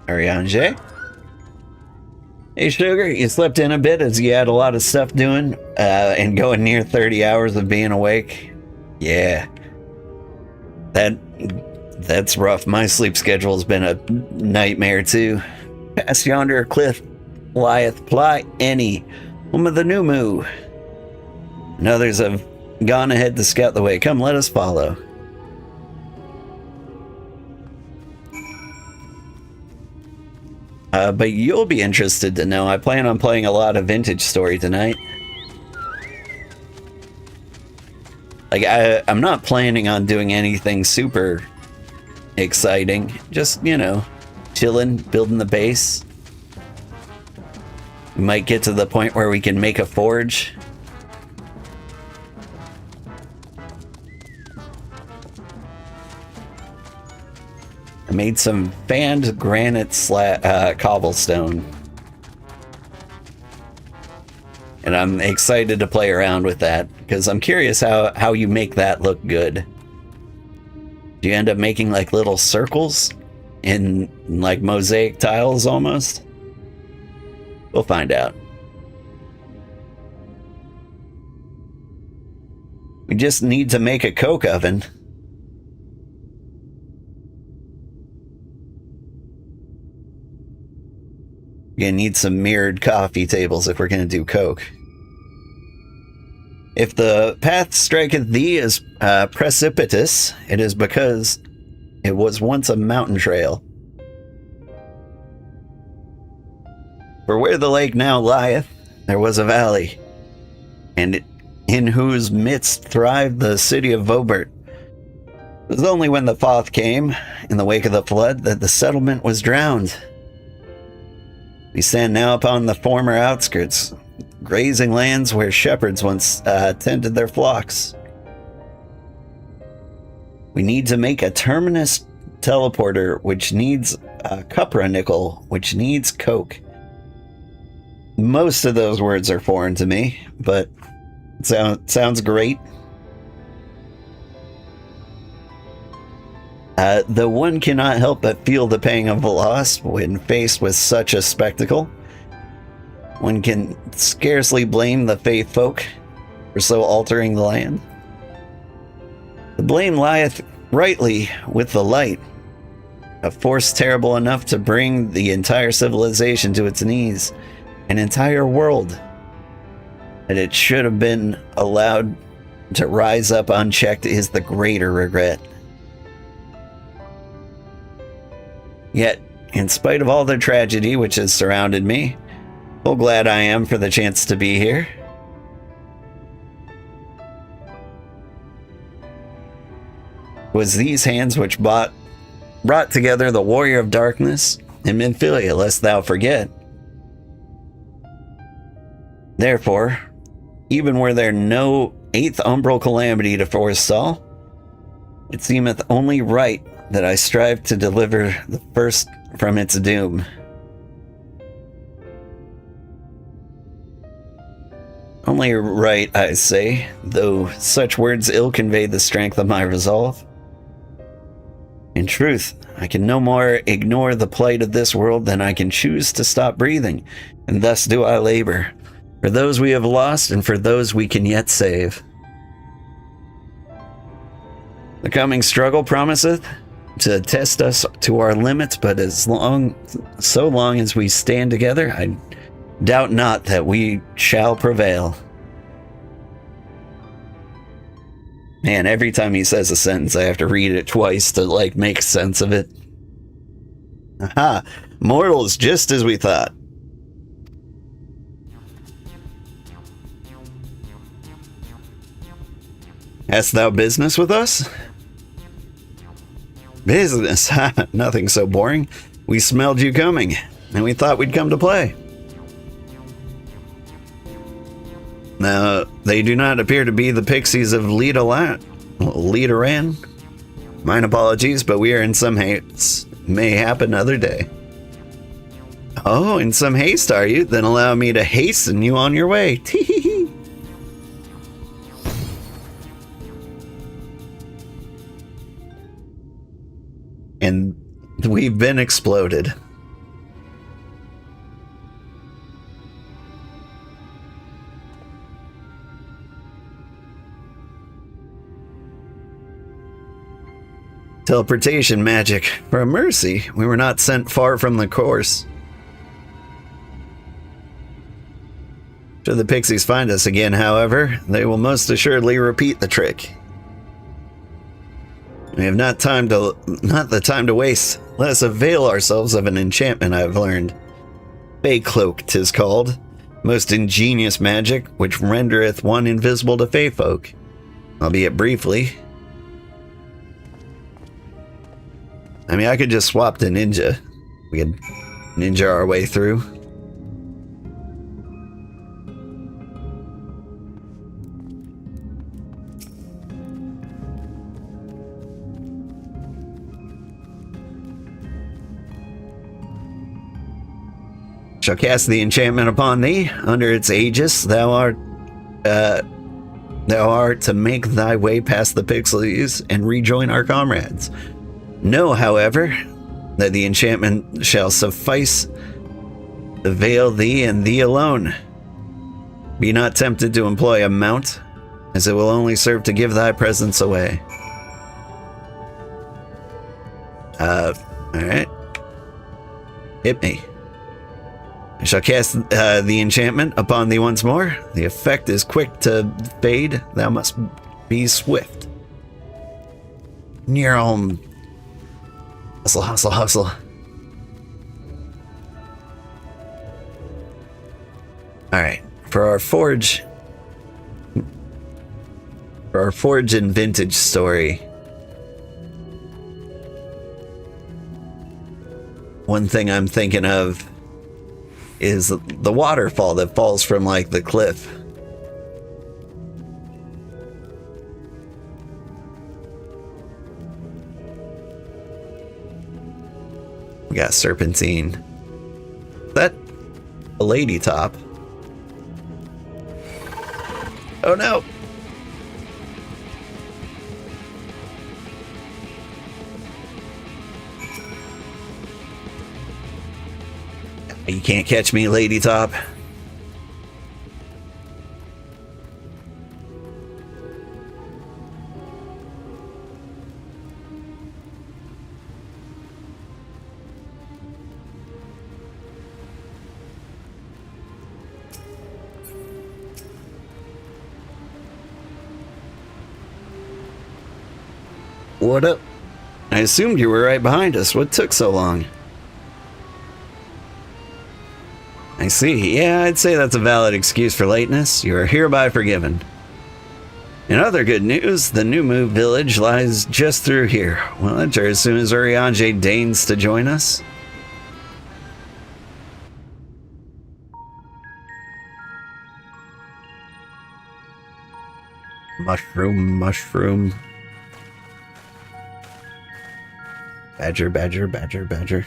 Ariange? Hey, Sugar, you slept in a bit as you had a lot of stuff doing, and going near 30 hours of being awake? Yeah. That's rough. My sleep schedule's been a nightmare, too. Past yonder cliff lieth Ply any, home of the Numu. And others have gone ahead to scout the way. Come, let us follow. But you'll be interested to know I plan on playing a lot of Vintage Story tonight. Like, I'm not planning on doing anything super exciting. Just, you know, chilling, building the base. We might get to the point where we can make a forge. I made some fanned granite cobblestone. And I'm excited to play around with that, because I'm curious how you make that look good. Do you end up making like little circles in like mosaic tiles almost? We'll find out. We just need to make a coke oven. You're gonna need some mirrored coffee tables if we're gonna do coke. If the path striketh thee as precipitous, it is because it was once a mountain trail. For where the lake now lieth, there was a valley, and in whose midst thrived the city of Vobert. It was only when the Thoth came, in the wake of the flood, that the settlement was drowned. We stand now upon the former outskirts, grazing lands where shepherds once tended their flocks. We need to make a terminus teleporter, which needs cupra nickel, which needs coke. Most of those words are foreign to me, but it sounds great. Though one cannot help but feel the pang of loss when faced with such a spectacle, one can scarcely blame the Fae folk for so altering the land. The blame lieth rightly with the Light, a force terrible enough to bring the entire civilization to its knees, an entire world, that it should have been allowed to rise up unchecked is the greater regret. Yet, in spite of all the tragedy which has surrounded me, how glad I am for the chance to be here. It was these hands which brought together the warrior of darkness and Minfilia, lest thou forget. Therefore, even were there no 8th umbral calamity to forestall, it seemeth only right that I strive to deliver the first from its doom. Only right, I say, though such words ill convey the strength of my resolve. In truth, I can no more ignore the plight of this world than I can choose to stop breathing, and thus do I labor, for those we have lost and for those we can yet save. The coming struggle promiseth to test us to our limits, but so long as we stand together, I doubt not that we shall prevail. Man, every time he says a sentence, I have to read it twice to, make sense of it. Aha! Mortals, just as we thought. Hast thou business with us? Business? Nothing so boring. We smelled you coming, and we thought we'd come to play. Now, they do not appear to be the pixies of Lidoran. Mine apologies, but we are in some haste. Mayhap another day. Oh, in some haste, are you? Then allow me to hasten you on your way. Tee-hee-hee. And we've been exploded. Teleportation magic. For a mercy, we were not sent far from the course. Should the pixies find us again, however, they will most assuredly repeat the trick. We have not the time to waste. Let us avail ourselves of an enchantment I have learned. Fae Cloak, 'tis called. Most ingenious magic, which rendereth one invisible to Fae folk. Albeit briefly. I mean, I could just swap to ninja. We could ninja our way through. Shall cast the enchantment upon thee. Under its aegis, thou art to make thy way past the pixies and rejoin our comrades. Know, however, that the enchantment shall suffice to veil thee and thee alone. Be not tempted to employ a mount, as it will only serve to give thy presence away. Alright. Hit me. I shall cast the enchantment upon thee once more. The effect is quick to fade. Thou must be swift. Neuron. Hustle, hustle, hustle. Alright, for our forge and vintage story, one thing I'm thinking of is the waterfall that falls from the cliff. We got serpentine. Is that a lady top? Oh no! You can't catch me, Lady Top. What up? I assumed you were right behind us. What took so long? I see. Yeah, I'd say that's a valid excuse for lateness. You are hereby forgiven. In other good news, the New Move village lies just through here. We'll enter as soon as Urianger deigns to join us. Mushroom. Badger.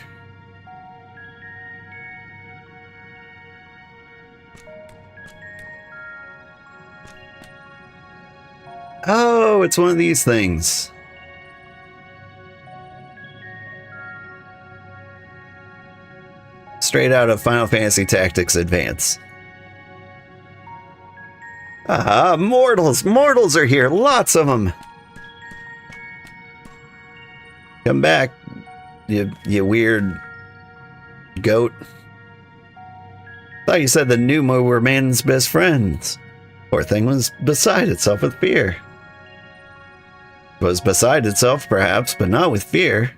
Oh, it's one of these things. Straight out of Final Fantasy Tactics Advance. Ah, mortals! Mortals are here! Lots of them! Come back, you weird goat. Thought you said the Numo were man's best friends. Poor thing was beside itself with fear. Was beside itself, perhaps, but not with fear.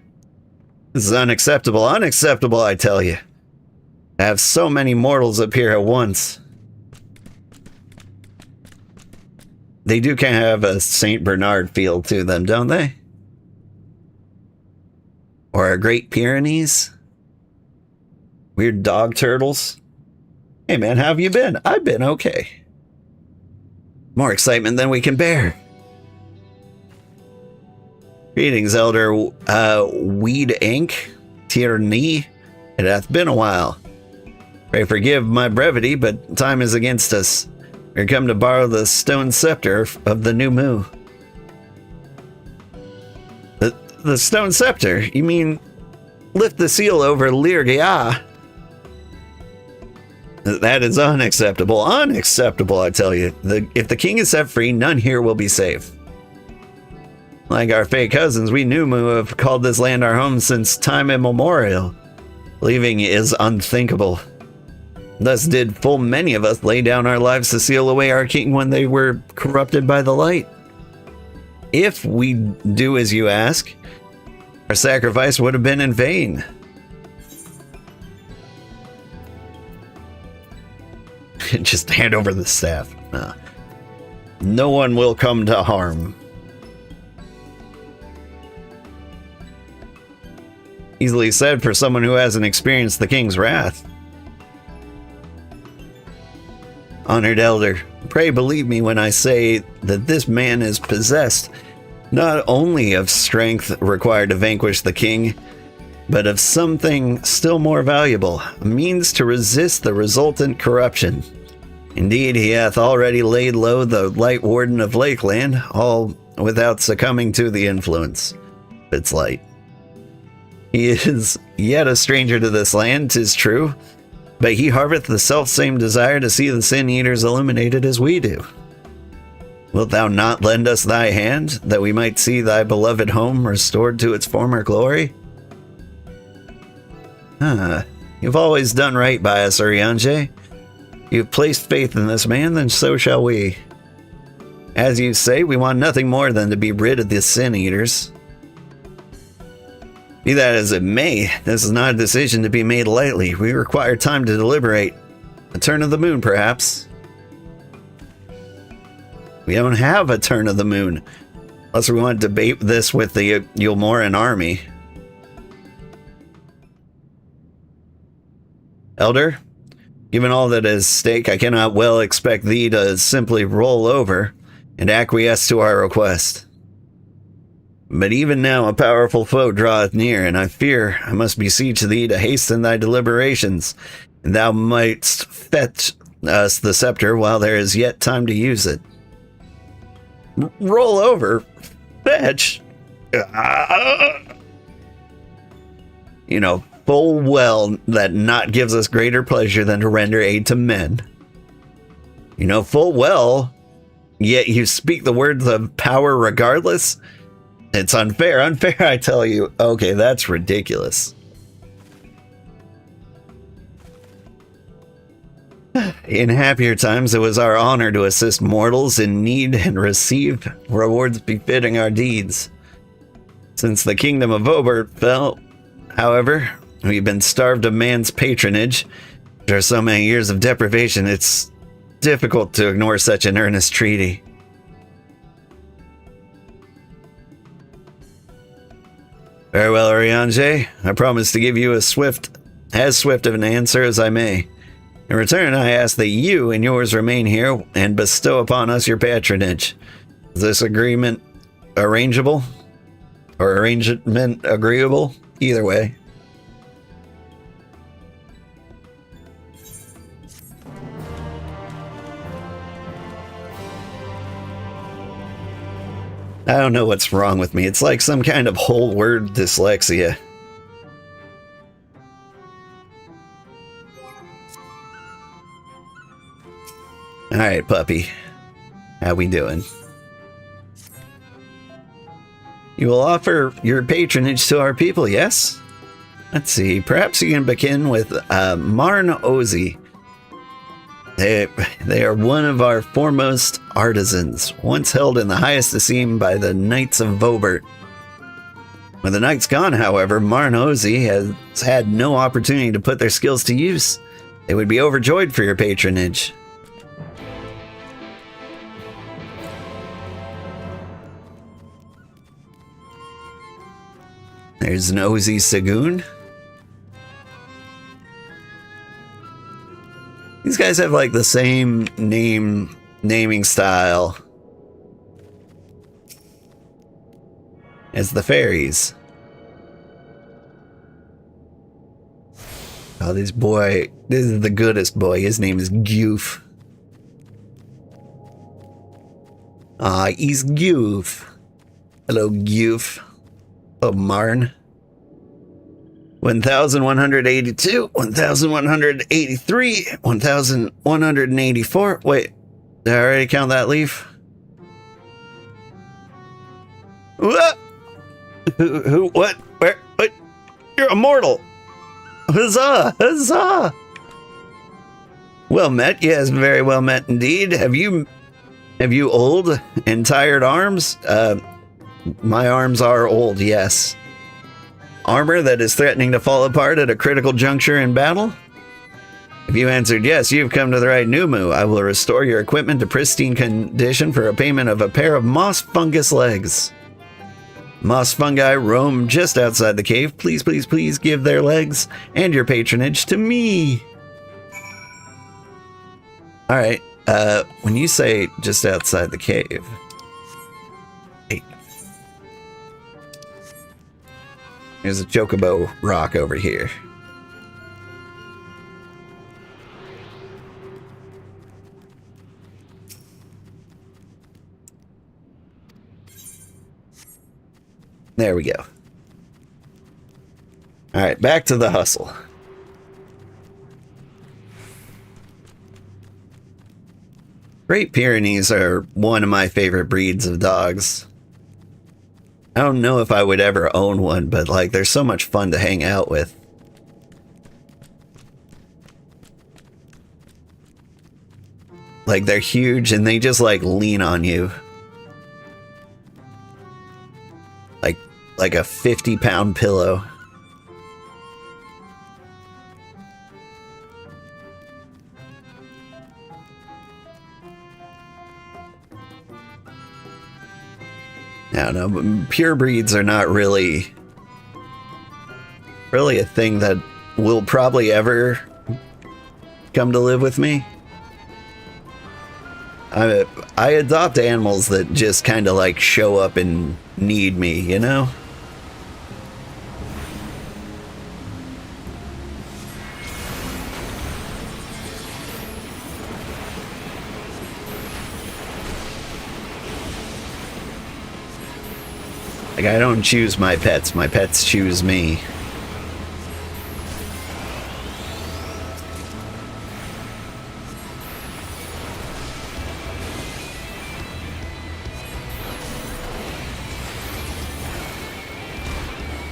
This is unacceptable. Unacceptable, I tell you. I have so many mortals appear at once. They do kind of have a St. Bernard feel to them, don't they? Or a Great Pyrenees? Weird dog turtles? Hey man, how have you been? I've been okay. More excitement than we can bear. Greetings, Elder Weed Inc. Tierney. It hath been a while. Pray forgive my brevity, but time is against us. We're come to borrow the stone scepter of the New Moo. The stone scepter? You mean lift the seal over Lirgia? That is unacceptable. Unacceptable, I tell you. If the king is set free, none here will be safe. Like our Fey cousins, we New Moo have called this land our home since time immemorial. Leaving is unthinkable. Thus did full many of us lay down our lives to seal away our king when they were corrupted by the light. If we do as you ask, our sacrifice would have been in vain. Just hand over the staff. No one will come to harm. Easily said for someone who hasn't experienced the king's wrath. Honored Elder, pray believe me when I say that this man is possessed not only of strength required to vanquish the king, but of something still more valuable, a means to resist the resultant corruption. Indeed, he hath already laid low the Light Warden of Lakeland, all without succumbing to the influence of its light. He is yet a stranger to this land, 'tis true, but he harboureth the self-same desire to see the Sin-Eaters eliminated as we do. Wilt thou not lend us thy hand, that we might see thy beloved home restored to its former glory? You've always done right by us, Urianger. You've placed faith in this man, then so shall we. As you say, we want nothing more than to be rid of the Sin-Eaters. Be that as it may, this is not a decision to be made lightly. We require time to deliberate. A turn of the moon, perhaps. We don't have a turn of the moon, unless we want to debate this with the Yulmoran army. Elder, given all that is at stake, I cannot well expect thee to simply roll over and acquiesce to our request. But even now a powerful foe draweth near, and I fear I must beseech thee to hasten thy deliberations, and thou mightst fetch us the scepter while there is yet time to use it. Roll over? Fetch? You know, full well that naught gives us greater pleasure than to render aid to men. You know full well, yet you speak the words of power regardless? It's unfair, I tell you. Okay, that's ridiculous. In happier times, it was our honor to assist mortals in need and receive rewards befitting our deeds. Since the kingdom of Obert fell, however, we've been starved of man's patronage. After so many years of deprivation, it's difficult to ignore such an earnest treaty. Very well, Oriange. I promise to give you as swift of an answer as I may. In return, I ask that you and yours remain here and bestow upon us your patronage. Is this agreement arrangeable? Or arrangement agreeable? Either way. I don't know what's wrong with me. It's like some kind of whole word dyslexia. Alright, puppy. How we doing? You will offer your patronage to our people, yes? Let's see. Perhaps you can begin with Marn Ozi. They are one of our foremost artisans, once held in the highest esteem by the Knights of Vobert. When the Knight's gone, however, Marn Ozi has had no opportunity to put their skills to use. They would be overjoyed for your patronage. There's an Ozi Sagoon. These guys have like the same naming style as the faeries. Oh, this is the goodest boy. His name is Goof. He's Goof. Hello, Goof. Oh, Marn. 1,182, 1,183, 1,184. Wait, did I already count that leaf? What? Who, what? Where? What? You're immortal. Huzzah! Huzzah! Well met, yes, very well met indeed. Have you old and tired arms? My arms are old, yes. Armor that is threatening to fall apart at a critical juncture in battle? If you answered yes, you've come to the right Numu. I will restore your equipment to pristine condition for a payment of a pair of moss fungus legs. Moss fungi roam just outside the cave. Please, please, please give their legs and your patronage to me. Alright, when you say just outside the cave... There's a chocobo rock over here. There we go. All right, back to the hustle. Great Pyrenees are one of my favorite breeds of dogs. I don't know if I would ever own one, but like they're so much fun to hang out with. Like they're huge and they just like lean on you. Like a 50-pound pillow. I don't know, but pure breeds are not really a thing that will probably ever come to live with me. I adopt animals that just kind of like show up and need me, you know? Like, I don't choose my pets choose me.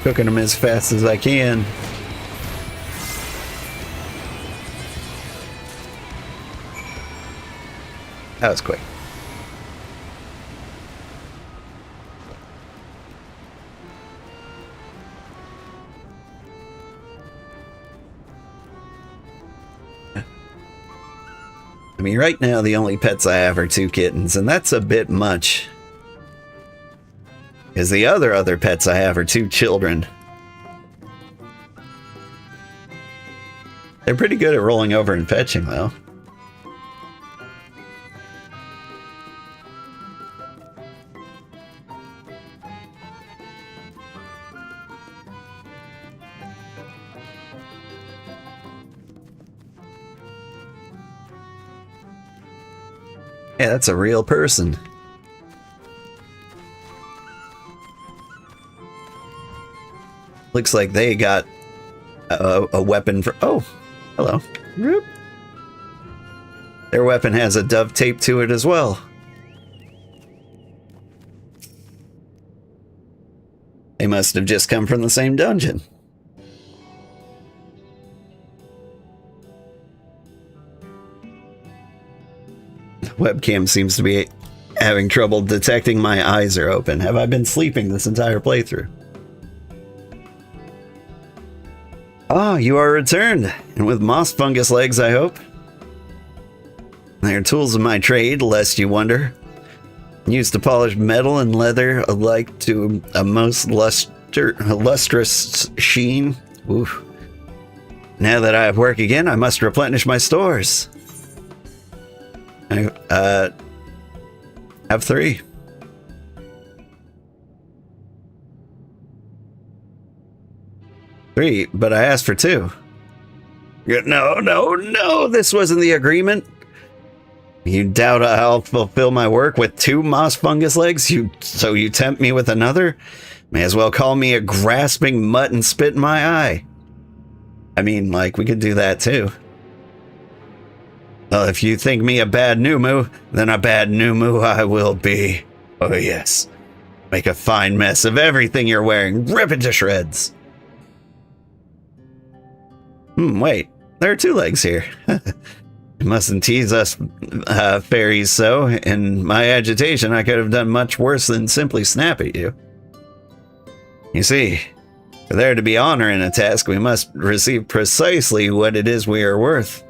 Cooking them as fast as I can. That was quick. I mean, right now the only pets I have are 2 kittens, and that's a bit much. Because the other pets I have are 2 children. They're pretty good at rolling over and fetching, though. Yeah, that's a real person. Looks like they got a weapon for... Oh, hello. Whoop. Their weapon has a dove tape to it as well. They must have just come from the same dungeon. Webcam seems to be having trouble detecting my eyes are open. Have I been sleeping this entire playthrough? Ah, you are returned, and with moss fungus legs, I hope. They are tools of my trade, lest you wonder. Used to polish metal and leather alike to a most lustrous sheen. Oof. Now that I have work again, I must replenish my stores. I have 3. But I asked for 2. No, this wasn't the agreement. You doubt I'll fulfill my work with 2 moss fungus legs? So you tempt me with another? May as well call me a grasping mutt and spit in my eye. I mean, like, we could do that too. Well, if you think me a bad Numu, then a bad Numu I will be. Oh yes. Make a fine mess of everything you're wearing. Rip it to shreds. Wait. There are 2 legs here. You mustn't tease us fairies so. In my agitation, I could have done much worse than simply snap at you. You see, for there to be honor in a task, we must receive precisely what it is we are worth.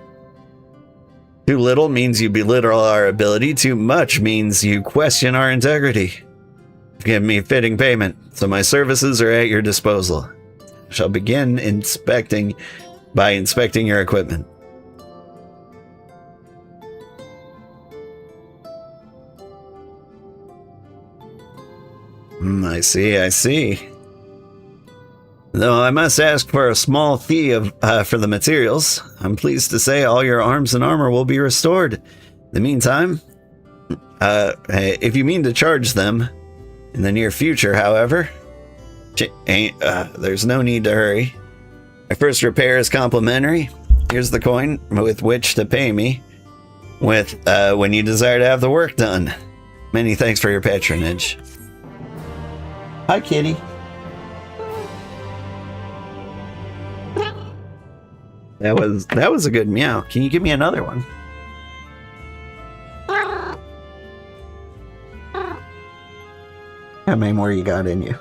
Too little means you belittle our ability. Too much means you question our integrity. Give me fitting payment, so my services are at your disposal. I shall begin by inspecting your equipment. I see. Though I must ask for a small fee for the materials, I'm pleased to say all your arms and armor will be restored. In the meantime, if you mean to charge them in the near future, however, there's no need to hurry. My first repair is complimentary. Here's the coin with which to pay me with when you desire to have the work done. Many thanks for your patronage. Hi, kitty. That was a good meow. Can you give me another one? How many more you got in you?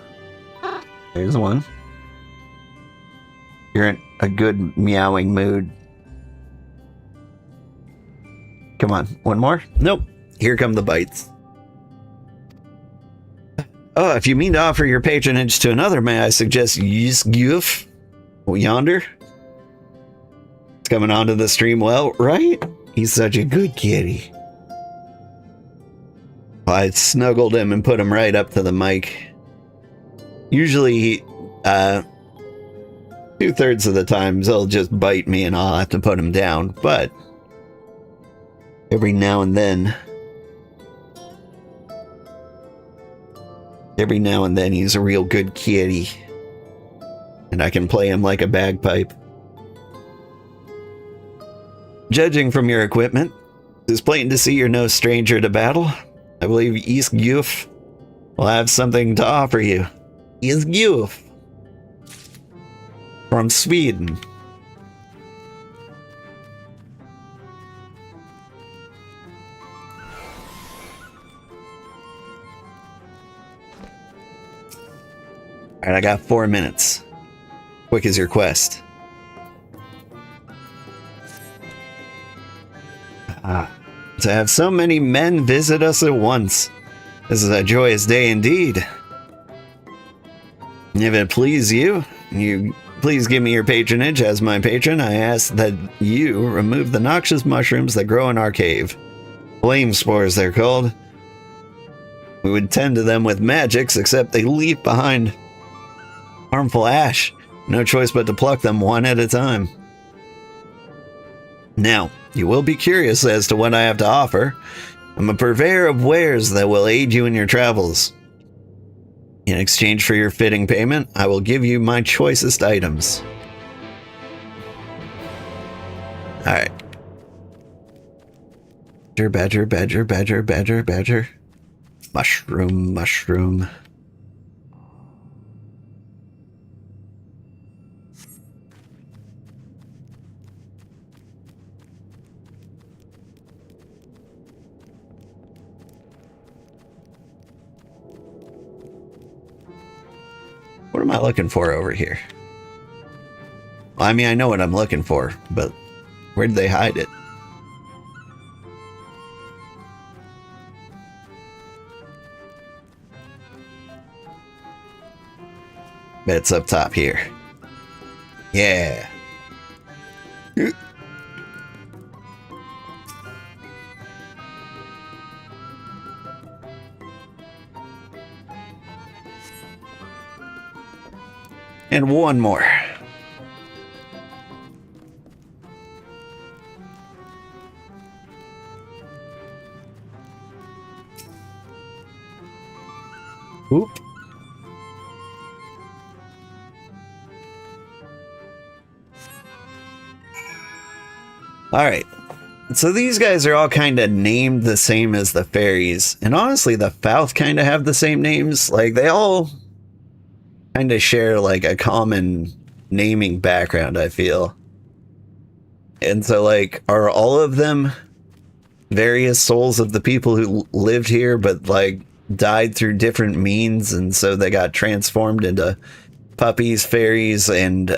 There's one. You're in a good meowing mood. Come on, one more? Nope. Here come the bites. Oh, if you mean to offer your patronage to another, may I suggest Yusguf yonder? It's coming onto the stream well, right? He's such a good kitty. I snuggled him and put him right up to the mic. Usually, 2/3 of the times he'll just bite me and I'll have to put him down, but every now and then he's a real good kitty. And I can play him like a bagpipe. Judging from your equipment, it's plain to see you're no stranger to battle. I believe East Guf will have something to offer you. East Guf. From Sweden. Alright, I got 4 minutes. Quick is your quest. To have so many men visit us at once. This is a joyous day indeed. If it please you, please give me your patronage as my patron. I ask that you remove the noxious mushrooms that grow in our cave. Flame spores, they're called. We would tend to them with magics, except they leave behind harmful ash. No choice but to pluck them one at a time. Now, you will be curious as to what I have to offer. I'm a purveyor of wares that will aid you in your travels. In exchange for your fitting payment, I will give you my choicest items. Alright. Badger, badger, badger, badger, badger. Mushroom, mushroom. What am I looking for over here? Well, I mean, I know what I'm looking for, but where did they hide it? Bet it's up top here. Yeah. And one more. Oop. All right. So these guys are all kind of named the same as the faeries. And honestly, the Fouth kind of have the same names. Like, they all kind of share like a common naming background, I feel. And so, like, are all of them various souls of the people who lived here but like died through different means, and so they got transformed into puppies, fairies, and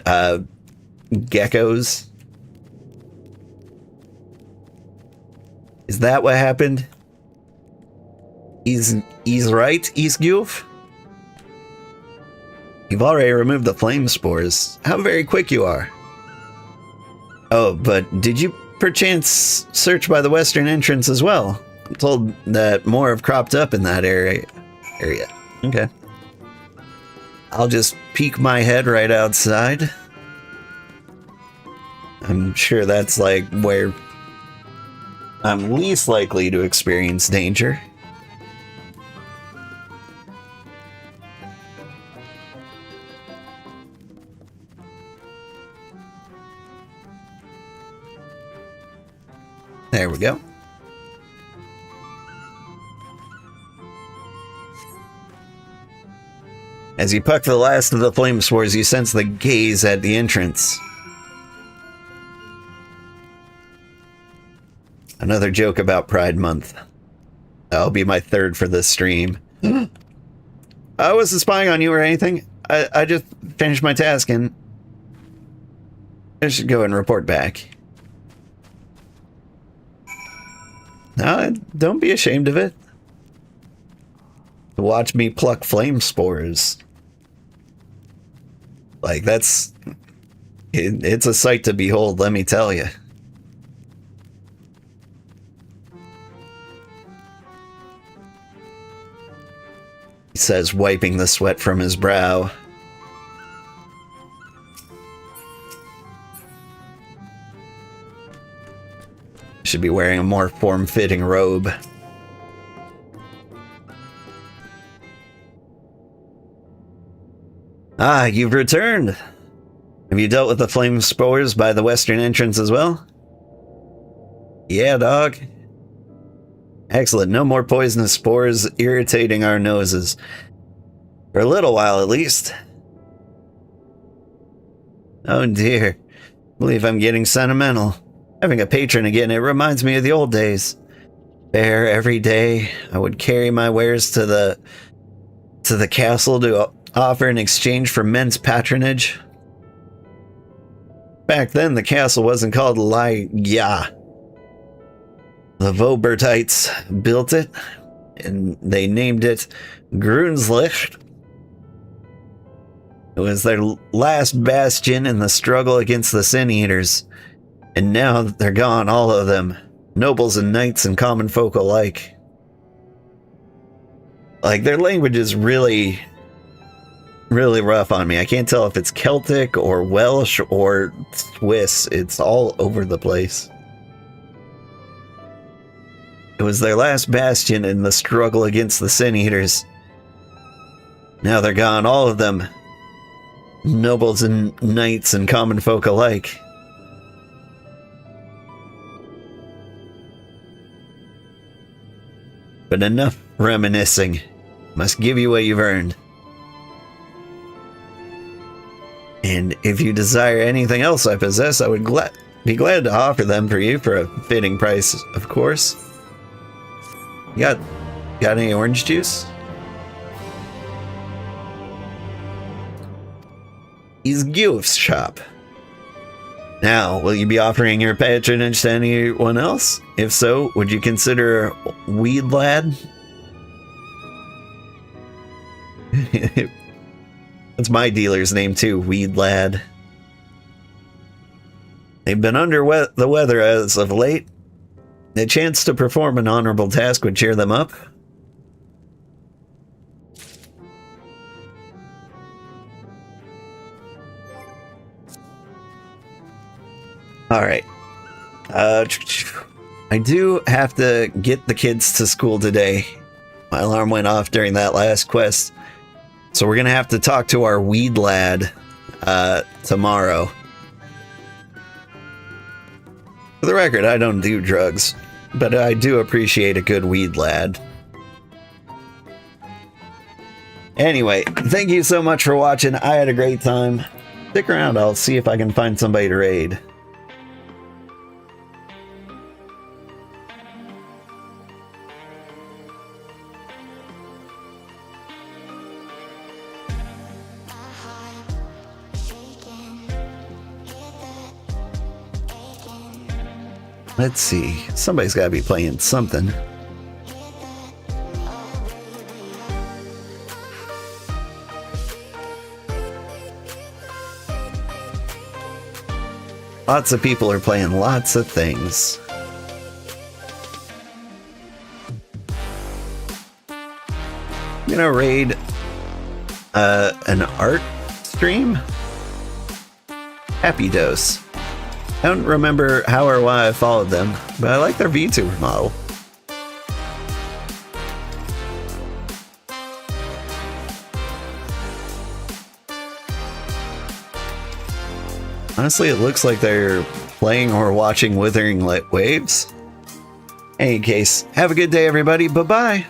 geckos? Is that what happened? He's right, Isgulf? You've already removed the flame spores. How very quick you are. Oh, but did you perchance search by the western entrance as well? I'm told that more have cropped up in that area. Okay. I'll just peek my head right outside. I'm sure that's like where I'm least likely to experience danger. There we go. As you puck the last of the flame spores, you sense the gaze at the entrance. Another joke about Pride Month. That'll be my third for this stream. I wasn't spying on you or anything. I just finished my task and I should go and report back. No, don't be ashamed of it. Watch me pluck flame spores. Like, it's a sight to behold, let me tell you. He says, wiping the sweat from his brow. Should be wearing a more form-fitting robe. Ah, you've returned. Have you dealt with the flame spores by the western entrance as well? Yeah, dog. Excellent. No more poisonous spores irritating our noses. For a little while, at least. Oh dear. I believe I'm getting sentimental. Having a patron again, it reminds me of the old days. There, every day, I would carry my wares to the castle to offer in exchange for men's patronage. Back then, the castle wasn't called Light. The Vobertites built it, and they named it Grunzlicht. It was their last bastion in the struggle against the Sin Eaters, and now they're gone, all of them, nobles and knights and common folk alike. Like, their language is really rough on me. I can't tell if it's Celtic or Welsh or Swiss. It's all over the place. It was their last bastion in the struggle against the Sin Eaters. Now they're gone, all of them. Nobles and knights and common folk alike. But enough reminiscing. Must give you what you've earned. And if you desire anything else I possess, I would be glad to offer them for you for a fitting price, of course. Got any orange juice? He's Gilf's shop. Now, will you be offering your patronage to anyone else? If so, would you consider Weed Lad? That's my dealer's name too, Weed Lad. They've been under the weather as of late. A chance to perform an honorable task would cheer them up. Alright. I do have to get the kids to school today. My alarm went off during that last quest. So we're gonna have to talk to our Weed Lad tomorrow. For the record, I don't do drugs, but I do appreciate a good Weed Lad. Anyway, thank you so much for watching. I had a great time. Stick around, I'll see if I can find somebody to raid. Let's see. Somebody's got to be playing something. Lots of people are playing lots of things. I'm gonna raid an art stream. Happy Dose. I don't remember how or why I followed them, but I like their VTuber model. Honestly, it looks like they're playing or watching Withering Light Waves. In any case, have a good day, everybody. Bye-bye.